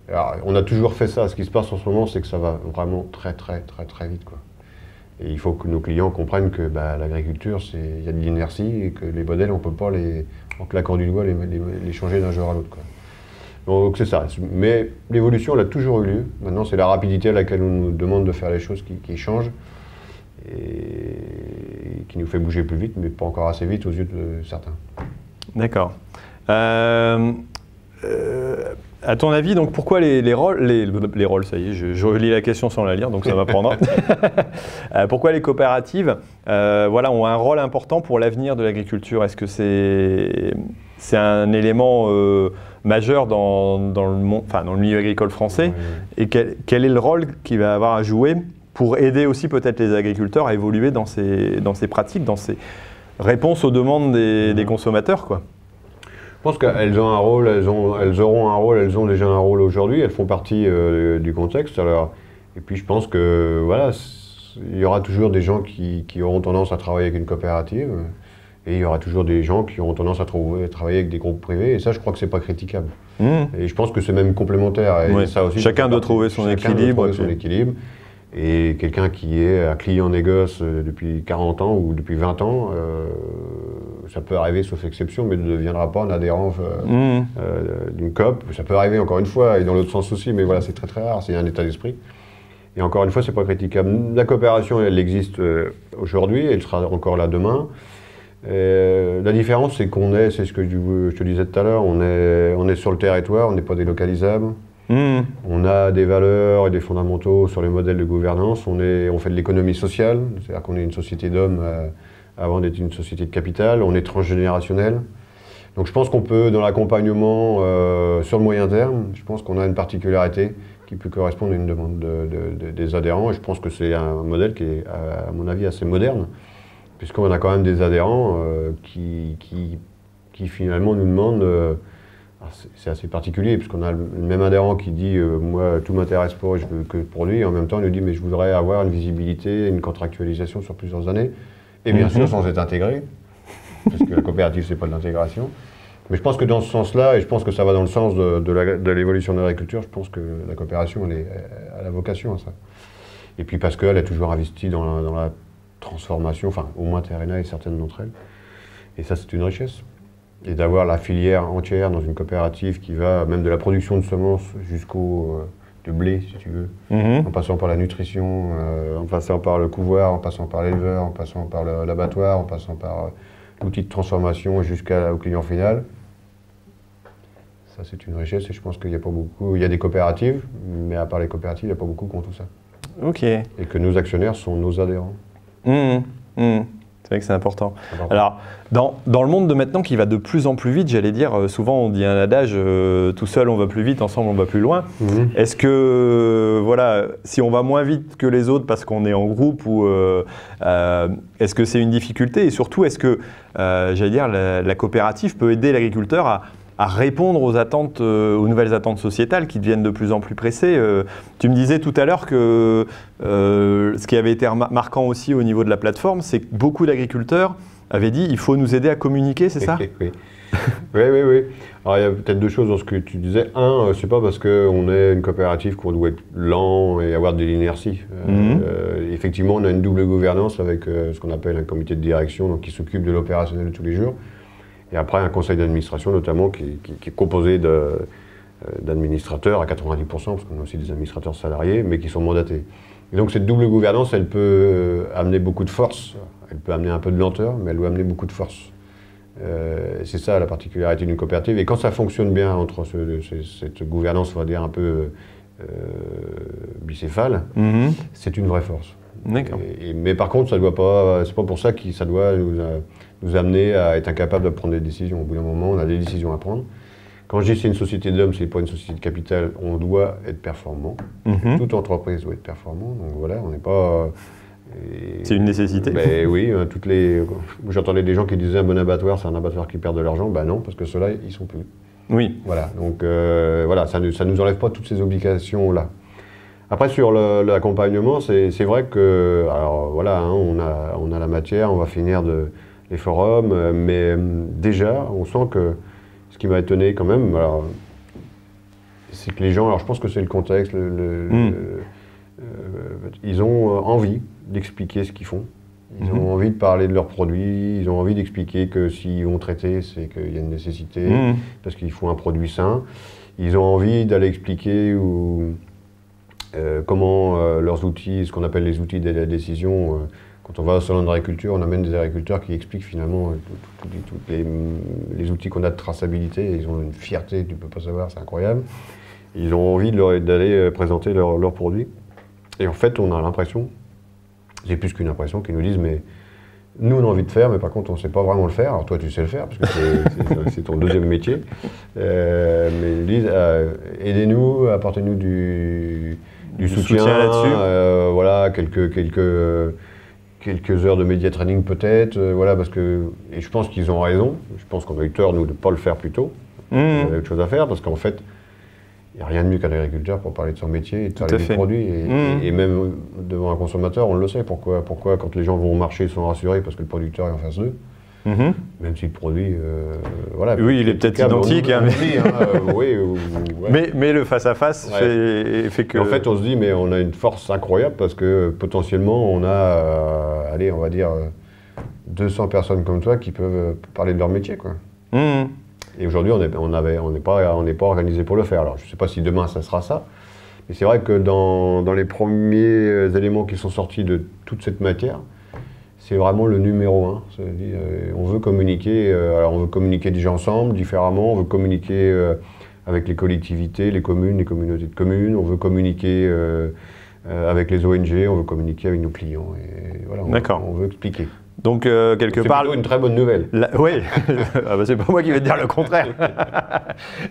Alors, on a toujours fait ça. Ce qui se passe en ce moment, c'est que ça va vraiment très vite, quoi. Et il faut que nos clients comprennent que l'agriculture, il y a de l'inertie et que les modèles, on ne peut pas, en claquant du doigt, les changer d'un jour à l'autre, quoi. Donc c'est ça. Mais l'évolution, elle a toujours eu lieu. Maintenant, c'est la rapidité à laquelle on nous demande de faire les choses qui changent et qui nous fait bouger plus vite, mais pas encore assez vite aux yeux de certains. D'accord. À ton avis, donc pourquoi les rôles, ça y est, je relis la question sans la lire, donc ça va prendre. Pourquoi les coopératives ont un rôle important pour l'avenir de l'agriculture? Est-ce que c'est un élément majeur dans le milieu agricole français? Oui. Et quel est le rôle qu'il va avoir à jouer pour aider aussi peut-être les agriculteurs à évoluer dans ces pratiques, dans ces réponses aux demandes des consommateurs, quoi? Je pense qu'elles ont un rôle, elles auront un rôle, elles ont déjà un rôle aujourd'hui, elles font partie du contexte. Alors, et puis je pense que voilà, il y aura toujours des gens qui auront tendance à travailler avec une coopérative et il y aura toujours des gens qui auront tendance à travailler avec des groupes privés et ça je crois que c'est pas critiquable. Et je pense que c'est même complémentaire. Et ça aussi, chacun doit trouver son équilibre. Et quelqu'un qui est un client négoce depuis 40 ans ou depuis 20 ans, ça peut arriver sauf exception, mais ne deviendra pas un adhérent d'une COP. Ça peut arriver encore une fois, et dans l'autre sens aussi, mais voilà, c'est très rare, c'est un état d'esprit. Et encore une fois, c'est pas critiquable. La coopération, elle existe aujourd'hui, elle sera encore là demain. La différence, c'est c'est ce que je te disais tout à l'heure, on est sur le territoire, on n'est pas délocalisable. On a des valeurs et des fondamentaux sur les modèles de gouvernance, on fait de l'économie sociale, c'est-à-dire qu'on est une société d'hommes avant d'être une société de capital, on est transgénérationnel. Donc je pense qu'on peut, dans l'accompagnement sur le moyen terme, je pense qu'on a une particularité qui peut correspondre à une demande des adhérents et je pense que c'est un modèle qui est, à mon avis, assez moderne, puisqu'on a quand même des adhérents qui finalement nous demandent... c'est assez particulier, puisqu'on a le même adhérent qui dit moi, tout m'intéresse pas, je veux que pour lui, et en même temps, il nous dit mais je voudrais avoir une visibilité, une contractualisation sur plusieurs années, et bien sûr sans être intégré, parce que la coopérative, c'est pas de l'intégration. Mais je pense que dans ce sens-là, et je pense que ça va dans le sens de l'évolution de l'agriculture, je pense que la coopération, elle a la vocation à ça. Et puis parce qu'elle a toujours investi dans la transformation, enfin au moins Terrena et certaines d'entre elles, et ça, c'est une richesse. Et d'avoir la filière entière dans une coopérative qui va même de la production de semences jusqu'au de blé, si tu veux, en passant par la nutrition, en passant par le couvoir, en passant par l'éleveur, en passant par l'abattoir, en passant par l'outil de transformation jusqu'au client final. Ça, c'est une richesse et je pense qu'il n'y a pas beaucoup... Il y a des coopératives, mais à part les coopératives, il n'y a pas beaucoup qui ont tout ça. Ok. Et que nos actionnaires sont nos adhérents. C'est vrai que c'est important. Alors, dans le monde de maintenant qui va de plus en plus vite, j'allais dire, souvent on dit un adage, tout seul on va plus vite, ensemble on va plus loin. Est-ce que, voilà, si on va moins vite que les autres parce qu'on est en groupe, ou est-ce que c'est une difficulté? Et surtout, est-ce que, j'allais dire, la coopérative peut aider l'agriculteur à répondre aux attentes, aux nouvelles attentes sociétales qui deviennent de plus en plus pressées. Tu me disais tout à l'heure que ce qui avait été marquant aussi au niveau de la plateforme, c'est que beaucoup d'agriculteurs avaient dit il faut nous aider à communiquer, c'est ça? Oui. Oui. Alors il y a peut-être deux choses dans ce que tu disais. Un, c'est pas parce qu'on est une coopérative qu'on doit être lent et avoir de l'inertie. Effectivement, on a une double gouvernance avec ce qu'on appelle un comité de direction, donc qui s'occupe de l'opérationnel de tous les jours. Et après, un conseil d'administration, notamment, qui est composé d'administrateurs à 90%, parce qu'on a aussi des administrateurs salariés, mais qui sont mandatés. Et donc, cette double gouvernance, elle peut amener beaucoup de force. Elle peut amener un peu de lenteur, mais elle doit amener beaucoup de force. C'est ça, la particularité d'une coopérative. Et quand ça fonctionne bien entre cette gouvernance, on va dire, un peu bicéphale, c'est une vraie force. D'accord. Mais par contre, ça doit pas, c'est pas pour ça que ça doit nous amener à être incapable de prendre des décisions. Au bout d'un moment, on a des décisions à prendre. Quand je dis c'est une société d'hommes, c'est pas une société de capital, on doit être performant. Toute entreprise doit être performante. Donc voilà, on n'est pas... c'est une nécessité. Ben oui, j'entendais des gens qui disaient un bon abattoir, c'est un abattoir qui perd de l'argent. Ben non, parce que ceux-là, ils sont plus. Oui. Voilà, donc voilà, ça ne nous enlève pas toutes ces obligations-là. Après, sur l'accompagnement, c'est vrai que, alors voilà, hein, on a la matière, on va finir les forums, mais déjà, on sent que ce qui m'a étonné quand même, c'est que les gens, alors je pense que c'est le contexte, ils ont envie d'expliquer ce qu'ils font. Ils ont envie de parler de leurs produits, ils ont envie d'expliquer que s'ils vont traiter, c'est qu'il y a une nécessité, parce qu'il faut un produit sain. Ils ont envie d'aller expliquer comment leurs outils, ce qu'on appelle les outils de la décision, quand on va au salon d'agriculture, on amène des agriculteurs qui expliquent finalement tous les outils qu'on a de traçabilité. Ils ont une fierté, tu ne peux pas savoir, c'est incroyable. Ils ont envie d'aller présenter leurs produits. Et en fait, on a l'impression, c'est plus qu'une impression, qu'ils nous disent, mais nous on a envie de faire, mais par contre on ne sait pas vraiment le faire. Alors toi tu sais le faire, parce que c'est ton deuxième métier. Mais ils disent, aidez-nous, apportez-nous du soutien là-dessus. Voilà, quelques heures de média training peut-être. Voilà, parce que, et je pense qu'ils ont raison. Je pense qu'on a eu tort, nous, de ne pas le faire plus tôt. On avait autre chose à faire, parce qu'en fait, il n'y a rien de mieux qu'un agriculteur pour parler de son métier et de parler des produits. Et même devant un consommateur, on le sait. Pourquoi quand les gens vont au marché, ils sont rassurés parce que le producteur est en face d'eux. Même si le produit, voilà. Oui, il est peut-être identique. Mais le face-à-face fait que... En fait, on se dit, mais on a une force incroyable parce que potentiellement, on a, allez, on va dire, 200 personnes comme toi qui peuvent parler de leur métier, quoi. Et aujourd'hui, on n'est pas organisé pour le faire. Alors, je ne sais pas si demain, ça sera ça. Mais c'est vrai que dans les premiers éléments qui sont sortis de toute cette matière, c'est vraiment le numéro 1. C'est-à-dire, on veut communiquer. Alors, on veut communiquer déjà ensemble, différemment. On veut communiquer avec les collectivités, les communes, les communautés de communes. On veut communiquer avec les ONG. On veut communiquer avec nos clients. Et voilà, on veut expliquer. Donc, quelque part... C'est plutôt une très bonne nouvelle. Oui, ah bah, c'est pas moi qui vais te dire le contraire.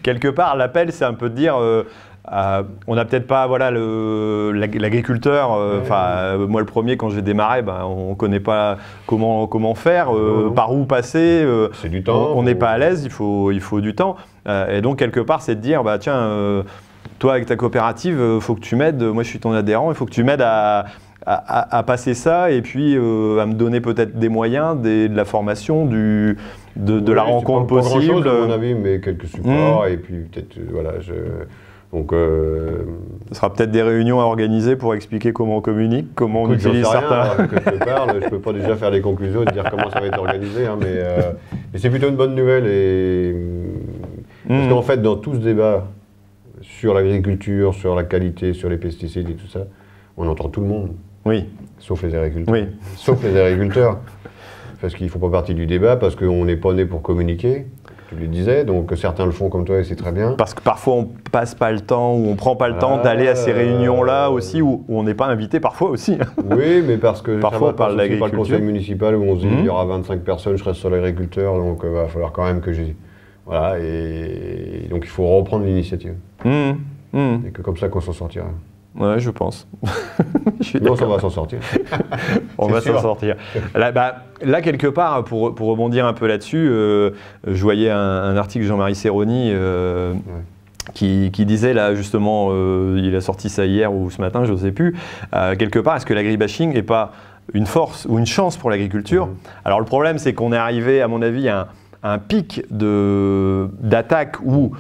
Quelque part, l'appel, c'est un peu de dire... on n'a peut-être pas l'agriculteur, moi le premier quand j'ai démarré, on ne connaît pas comment faire, par où passer, c'est du temps, on n'est pas à l'aise, il faut du temps. Et donc quelque part c'est de dire, tiens, toi avec ta coopérative, il faut que tu m'aides, moi je suis ton adhérent, il faut que tu m'aides à passer ça et puis à me donner peut-être des moyens, de la formation, de la rencontre possible. Pas grand-chose à mon avis, mais quelques supports et puis peut-être, voilà, donc, ce sera peut-être des réunions à organiser pour expliquer comment on communique, comment on utilise certains... Que je parle, je ne peux pas déjà faire des conclusions et dire comment ça va être organisé, hein, mais c'est plutôt une bonne nouvelle. Parce qu'en fait, dans tout ce débat sur l'agriculture, sur la qualité, sur les pesticides et tout ça, on entend tout le monde. Oui. Sauf les agriculteurs. Oui. Sauf les agriculteurs. Parce qu'ils ne font pas partie du débat, parce qu'on n'est pas né pour communiquer. Tu le disais, donc certains le font comme toi et c'est très bien. Parce que parfois on passe pas le temps ou on prend pas le temps d'aller à ces réunions-là aussi où on n'est pas invité parfois aussi. Oui, mais parce que parfois on parle d'agriculture. Pas le conseil municipal où on se dit il y aura 25 personnes, je reste sur l'agriculteur, donc il va falloir quand même que j'ai... Voilà, et donc il faut reprendre l'initiative. Et que comme ça qu'on s'en sortira. Ouais, je pense. Non, on va s'en sortir. On va s'en sortir. Là, quelque part, pour rebondir un peu là-dessus, je voyais un article de Jean-Marie Serroni qui disait, là, justement, il a sorti ça hier ou ce matin, je ne sais plus, quelque part, est-ce que l'agribashing n'est pas une force ou une chance pour l'agriculture? Alors, le problème, c'est qu'on est arrivé, à mon avis, à un pic d'attaque où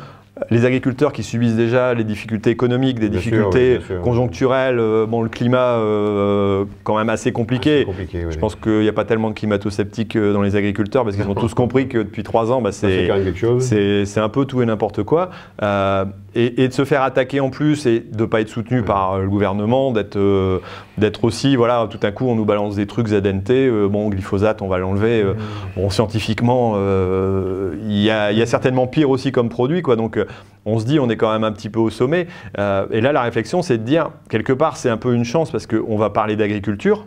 les agriculteurs qui subissent déjà les difficultés économiques, des difficultés conjoncturelles, le climat quand même assez compliqué. Je pense qu'il n'y a pas tellement de climato-sceptiques dans les agriculteurs parce qu'ils ont tous compris que depuis 3 ans, c'est un peu tout et n'importe quoi. Et de se faire attaquer en plus et de ne pas être soutenu par le gouvernement, d'être aussi, voilà, tout à coup on nous balance des trucs ZNT, glyphosate on va l'enlever. Scientifiquement, il y a certainement pire aussi comme produit, quoi. Donc on se dit on est quand même un petit peu au sommet. Et là la réflexion c'est de dire, quelque part c'est un peu une chance parce qu'on va parler d'agriculture.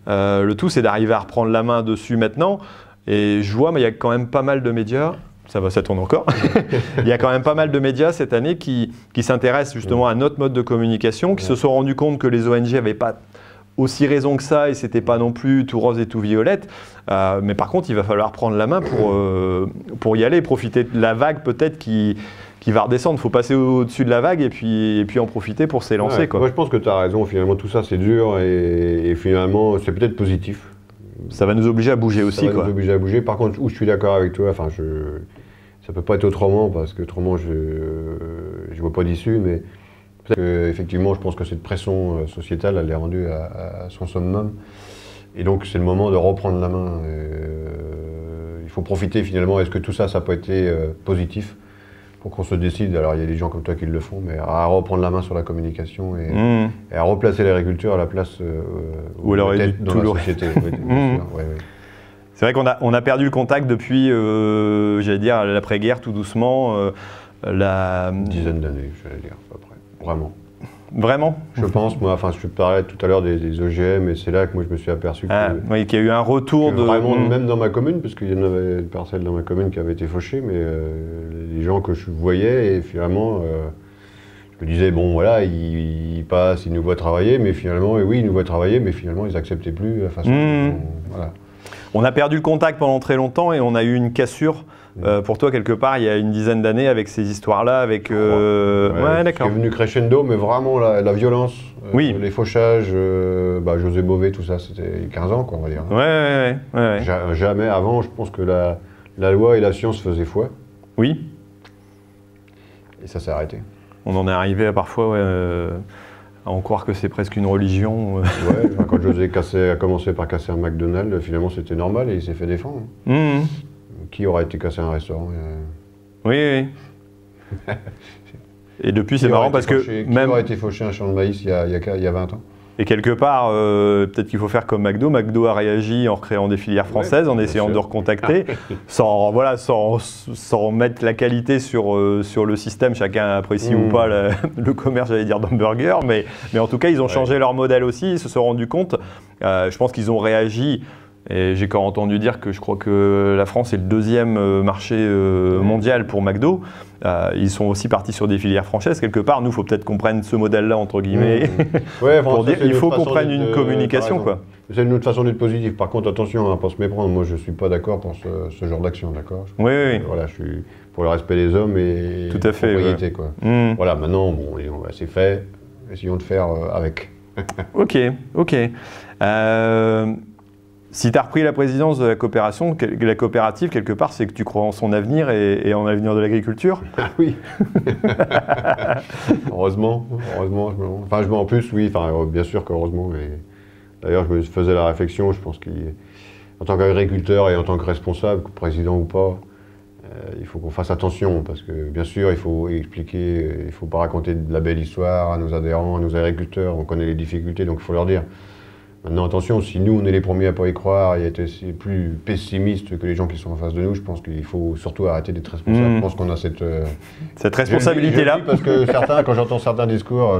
Le tout c'est d'arriver à reprendre la main dessus maintenant. Et je vois, mais il y a quand même pas mal de médias. Ça tourne encore. Il y a quand même pas mal de médias cette année qui s'intéressent justement à notre mode de communication, qui se sont rendus compte que les ONG n'avaient pas aussi raison que ça et c'était pas non plus tout rose et tout violette. Mais par contre, il va falloir prendre la main pour y aller, profiter de la vague peut-être qui va redescendre. Il faut passer au-dessus de la vague et puis en profiter pour s'élancer. Ouais, moi, je pense que tu as raison. Finalement, tout ça, c'est dur et finalement, c'est peut-être positif. Ça va nous obliger à bouger aussi. Ça va nous obliger à bouger. Par contre, où je suis d'accord avec toi, enfin, ça peut pas être autrement parce que autrement, je vois pas d'issue. Mais effectivement, je pense que cette pression sociétale, elle est rendue à son summum. Et donc, c'est le moment de reprendre la main. Il faut profiter finalement. Est-ce que tout ça, ça peut être positif pour qu'on se décide? Alors, il y a des gens comme toi qui le font, mais à reprendre la main sur la communication et à replacer l'agriculture à la place où elle aurait dû dans la société. C'est vrai qu'on a perdu le contact depuis, j'allais dire, l'après-guerre, tout doucement. Une dizaine d'années, j'allais dire, à peu près. Vraiment. Vraiment? Je pense, moi, enfin, je parlais tout à l'heure des OGM, et c'est là que moi je me suis aperçu oui, qu'il y a eu un retour de... Vraiment, même dans ma commune, parce qu'il y en avait une parcelle dans ma commune qui avait été fauchée, mais les gens que je voyais, et finalement, je me disais, bon, voilà, ils passent, ils nous voient travailler, mais finalement, et oui, ils nous voient travailler, mais finalement, ils n'acceptaient plus la façon voilà. On a perdu le contact pendant très longtemps et on a eu une cassure. Pour toi, quelque part, il y a une dizaine d'années avec ces histoires-là, avec... Ouais, d'accord. C'est venu crescendo, mais vraiment la violence, les fauchages, José Bové, tout ça, c'était il y a 15 ans, quoi, on va dire. Ouais. Jamais avant, je pense que la loi et la science faisaient foi. Oui. Et ça s'est arrêté. On en est arrivé à parfois à en croire que c'est presque une religion. Ouais, quand José a commencé par casser un McDonald's, finalement c'était normal et il s'est fait défendre. Qui aurait été cassé un restaurant Oui. Et depuis, c'est marrant parce que même... Qui aurait été fauché un champ de maïs il y a 20 ans? Et quelque part, peut-être qu'il faut faire comme McDo. McDo a réagi en recréant des filières françaises, en essayant de recontacter, sans mettre la qualité sur le système. Chacun apprécie ou pas le commerce, j'allais dire, d'hamburger. Mais en tout cas, ils ont changé leur modèle aussi. Ils se sont rendus compte. Je pense qu'ils ont réagi. Et j'ai quand entendu dire que je crois que la France est le deuxième marché mondial pour McDo. Ils sont aussi partis sur des filières françaises. Quelque part, nous, il faut peut-être qu'on prenne ce modèle-là, entre guillemets, pour dire qu'il faut qu'on prenne une communication. C'est une autre façon d'être positif. Par contre, attention, à ne pas se méprendre. Moi, je ne suis pas d'accord pour ce genre d'action, d'accord? Oui. Voilà, je suis pour le respect des hommes et tout à fait, la propriété, quoi. Voilà, maintenant, bon, c'est fait. Essayons de faire avec. Ok. Si tu as repris la présidence de la coopérative, quelque part, c'est que tu crois en son avenir et en l'avenir de l'agriculture? Ah oui. Heureusement. En plus, oui, bien sûr qu'heureusement. D'ailleurs, je me faisais la réflexion, je pense qu'en tant qu'agriculteur et en tant que responsable, président ou pas, il faut qu'on fasse attention parce que, bien sûr, il faut expliquer, il ne faut pas raconter de la belle histoire à nos adhérents, à nos agriculteurs. On connaît les difficultés, donc il faut leur dire. Maintenant, attention, si nous, on est les premiers à ne pas y croire et être plus pessimistes que les gens qui sont en face de nous, je pense qu'il faut surtout arrêter d'être responsable. Je pense qu'on a cette responsabilité-là. Parce que quand j'entends certains discours,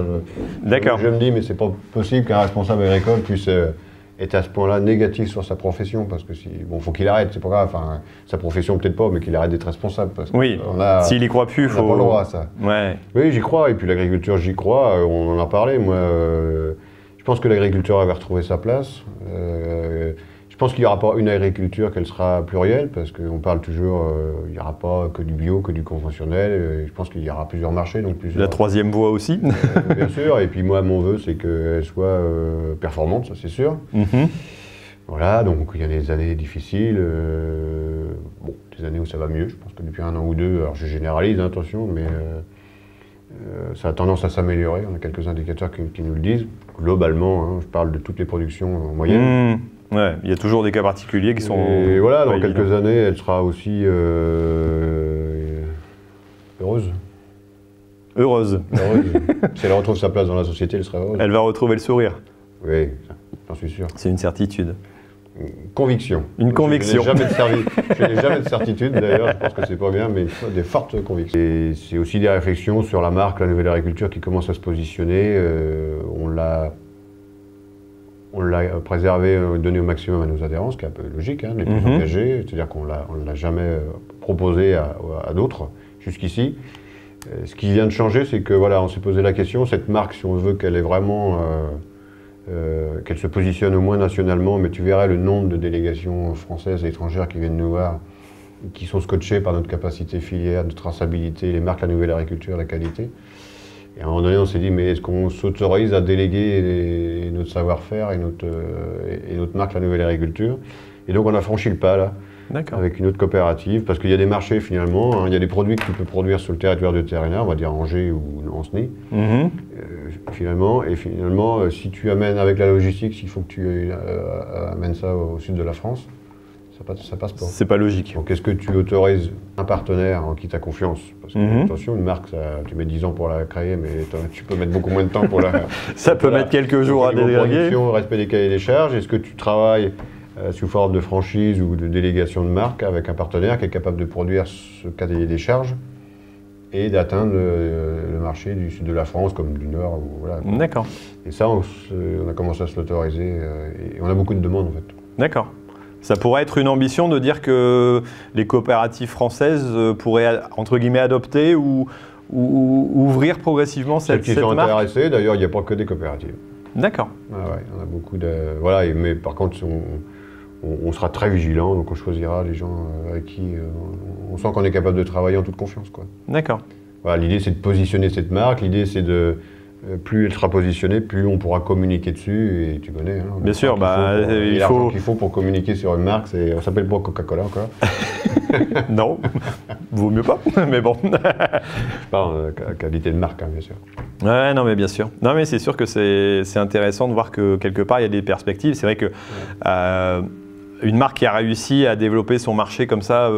je me dis, mais c'est pas possible qu'un responsable agricole puisse être à ce point-là négatif sur sa profession, parce que faut qu'il arrête, c'est pas grave. Enfin, sa profession peut-être pas, mais qu'il arrête d'être responsable. Parce oui, s'il y croit plus, il faut... On n'a pas le droit à ça. Ouais. Oui, j'y crois, et puis l'agriculture, j'y crois, on en a parlé, moi... Je pense que l'agriculture avait retrouvé sa place. Je pense qu'il n'y aura pas une agriculture, qu'elle sera plurielle, parce qu'on parle toujours, il n'y aura pas que du bio, que du conventionnel. Je pense qu'il y aura plusieurs marchés. Donc la troisième voie aussi. Bien sûr, et puis moi, mon vœu, c'est qu'elle soit performante, ça c'est sûr. Voilà, donc il y a des années difficiles, des années où ça va mieux. Je pense que depuis 1 an ou 2, alors je généralise, attention, mais... ça a tendance à s'améliorer, on a quelques indicateurs qui nous le disent. Globalement, je parle de toutes les productions en moyenne. Ouais, il y a toujours des cas particuliers qui sont... Et voilà, dans quelques années, elle sera aussi heureuse. Si elle retrouve sa place dans la société, elle sera heureuse. Elle va retrouver le sourire. Oui, j'en suis sûr. C'est une certitude. Conviction. Une conviction. Je n'ai jamais de certitude, d'ailleurs, je pense que c'est pas bien, mais des fortes convictions. Et c'est aussi des réflexions sur la marque, la nouvelle agriculture qui commence à se positionner. On l'a préservé, donné au maximum à nos adhérents, ce qui est un peu logique, les plus engagés, c'est-à-dire qu'on ne l'a jamais proposé à d'autres jusqu'ici. Ce qui vient de changer, c'est que voilà, on s'est posé la question, cette marque, si on veut qu'elle ait vraiment qu'elle se positionne au moins nationalement, mais tu verrais le nombre de délégations françaises et étrangères qui viennent nous voir, qui sont scotchées par notre capacité filière, de traçabilité, les marques La Nouvelle Agriculture, la qualité. Et à un moment donné, on s'est dit, mais est-ce qu'on s'autorise à déléguer notre savoir-faire et notre marque La Nouvelle Agriculture? Et donc on a franchi le pas là, avec une autre coopérative, parce qu'il y a des marchés finalement, hein, il y a des produits que tu peux produire sur le territoire de Terrien, on va dire Angers ou Ancenis, finalement, et finalement, si tu amènes avec la logistique, s'il faut que tu amènes ça au sud de la France, ça passe pas. C'est pas logique. Donc est-ce que tu autorises un partenaire en qui tu as confiance? Parce que attention, une marque, tu mets 10 ans pour la créer, mais tu peux mettre beaucoup moins de temps pour la... Ça peut mettre quelques jours à déléguer. Respect des cahiers des charges, est-ce que tu travailles sous forme de franchise ou de délégation de marque avec un partenaire qui est capable de produire ce cahier des charges et d'atteindre le marché du sud de la France comme du nord. Voilà. D'accord. Et ça, on a commencé à se l'autoriser et on a beaucoup de demandes en fait. D'accord. Ça pourrait être une ambition de dire que les coopératives françaises pourraient, entre guillemets, adopter ou ouvrir progressivement cette marque. Celles qui sont intéressées, d'ailleurs, il n'y a pas que des coopératives. D'accord. Ah ouais, on a beaucoup de... Voilà, mais par contre, on sera très vigilant, donc on choisira les gens avec qui on sent qu'on est capable de travailler en toute confiance, quoi. D'accord. Voilà, l'idée, c'est de positionner cette marque, l'idée, c'est de... plus elle sera positionnée, plus on pourra communiquer dessus, et tu connais. Hein, bien sûr, l'argent qu'il faut pour communiquer sur une marque, ça s'appelle pas Coca-Cola encore. Non, vaut mieux pas, mais bon. Je parle qualité de marque, hein, bien sûr. Ouais, non, mais bien sûr. Non, mais c'est sûr que c'est intéressant de voir que quelque part il y a des perspectives. C'est vrai que une marque qui a réussi à développer son marché comme ça,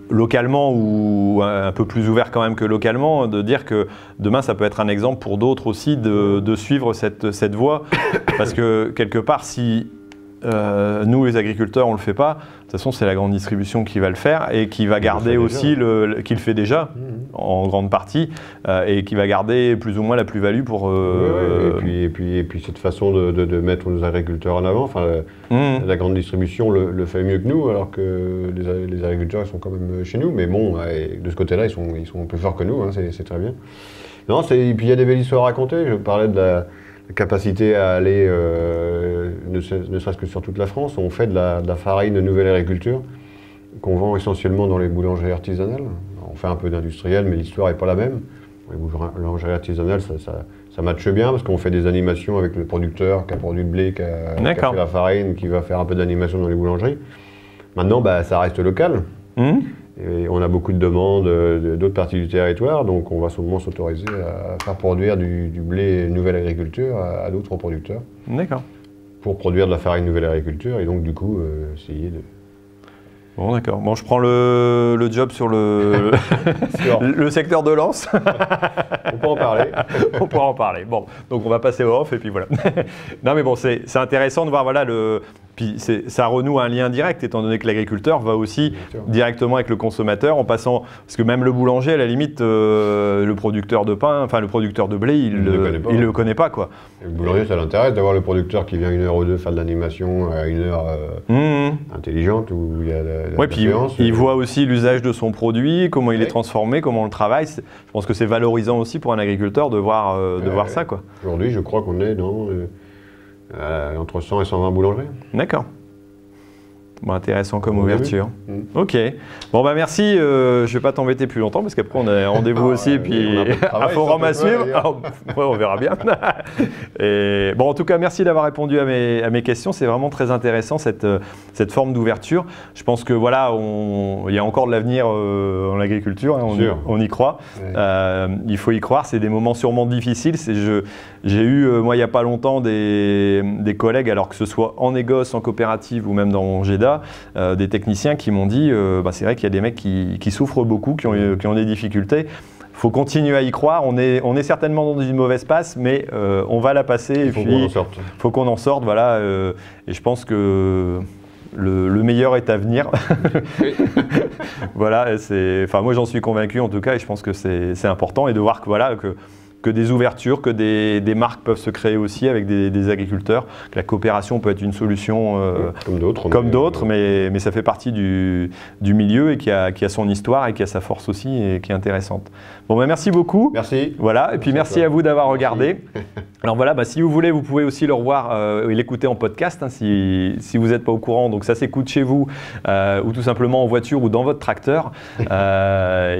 localement ou un peu plus ouvert quand même que localement, de dire que demain ça peut être un exemple pour d'autres aussi de suivre cette voie. Parce que quelque part, si nous les agriculteurs on ne le fait pas, de toute façon c'est la grande distribution qui va le faire et qui va garder aussi, qui le fait déjà en grande partie, et qui va garder plus ou moins la plus-value pour... Et puis cette façon de mettre nos agriculteurs en avant, enfin, la grande distribution le fait mieux que nous, alors que les agriculteurs ils sont quand même chez nous, mais bon, de ce côté-là ils sont plus forts que nous, hein, c'est très bien. Non, et puis il y a des belles histoires à raconter. Je parlais de la capacité à aller, ne serait-ce que sur toute la France. On fait de la farine de Nouvelle Agriculture qu'on vend essentiellement dans les boulangeries artisanales. On fait un peu d'industriel, mais l'histoire n'est pas la même. Les boulangeries artisanales, ça matche bien parce qu'on fait des animations avec le producteur qui a produit le blé, qui a fait la farine, qui va faire un peu d'animation dans les boulangeries. Maintenant, ça reste local. Et on a beaucoup de demandes d'autres parties du territoire, donc on va sûrement s'autoriser à faire produire du blé Nouvelle Agriculture à d'autres producteurs. D'accord. Pour produire de la farine Nouvelle Agriculture et donc du coup essayer de... Bon, d'accord. Bon, je prends le job sur le secteur de Lens. On peut en parler. On pourra en parler. Bon, donc on va passer au off et puis voilà. Non mais bon, c'est intéressant de voir, voilà, puis ça renoue un lien direct, étant donné que l'agriculteur va aussi directement avec le consommateur, en passant, parce que même le boulanger, à la limite, le producteur de pain, enfin le producteur de blé, il le connaît pas, quoi. Et le boulanger, ça l'intéresse d'avoir le producteur qui vient 1 heure ou 2 faire de l'animation à 1 heure intelligente, où il y a ouais, puis il voit aussi l'usage de son produit, comment il est transformé, comment on le travaille. Je pense que c'est valorisant aussi pour un agriculteur de voir ça, quoi. Aujourd'hui, je crois qu'on est dans... entre 100 et 120 boulangeries. D'accord. Bon, intéressant comme ouverture. Ok. Bon, merci. Je ne vais pas t'embêter plus longtemps parce qu'après on a rendez-vous aussi et puis un forum à suivre. Ouais, on verra bien. Et, bon, en tout cas, merci d'avoir répondu à mes questions. C'est vraiment très intéressant cette forme d'ouverture. Je pense que voilà, il y a encore de l'avenir en agriculture. Hein, on y croit. Ouais. Il faut y croire. C'est des moments sûrement difficiles. J'ai eu, moi, il n'y a pas longtemps, des collègues, alors que ce soit en négoce, en coopérative ou même dans GEDA, des techniciens qui m'ont dit c'est vrai qu'il y a des mecs qui souffrent beaucoup, qui ont des difficultés. Il faut continuer à y croire. On est certainement dans une mauvaise passe, mais on va la passer. Il faut qu'on en sorte. Voilà, et je pense que le meilleur est à venir. Voilà, moi j'en suis convaincu en tout cas, et je pense que c'est important, et de voir que que des ouvertures, que des marques peuvent se créer aussi avec des agriculteurs, que la coopération peut être une solution comme d'autres, mais ça fait partie du milieu et qui a son histoire et qui a sa force aussi et qui est intéressante. Bon, ben merci beaucoup. Merci. Voilà, et puis merci à vous d'avoir regardé. Alors voilà, si vous voulez, vous pouvez aussi le revoir et l'écouter en podcast hein, si vous n'êtes pas au courant. Donc ça s'écoute chez vous ou tout simplement en voiture ou dans votre tracteur. Il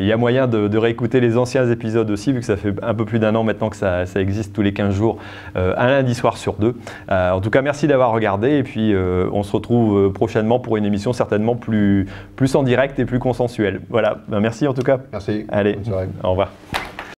y a moyen de réécouter les anciens épisodes aussi, vu que ça fait un peu plus d'1 an maintenant que ça existe tous les 15 jours, un lundi soir sur 2. En tout cas, merci d'avoir regardé et puis on se retrouve prochainement pour une émission certainement plus en direct et plus consensuelle. Voilà, merci en tout cas. Merci. Allez, bonne soirée. Au revoir.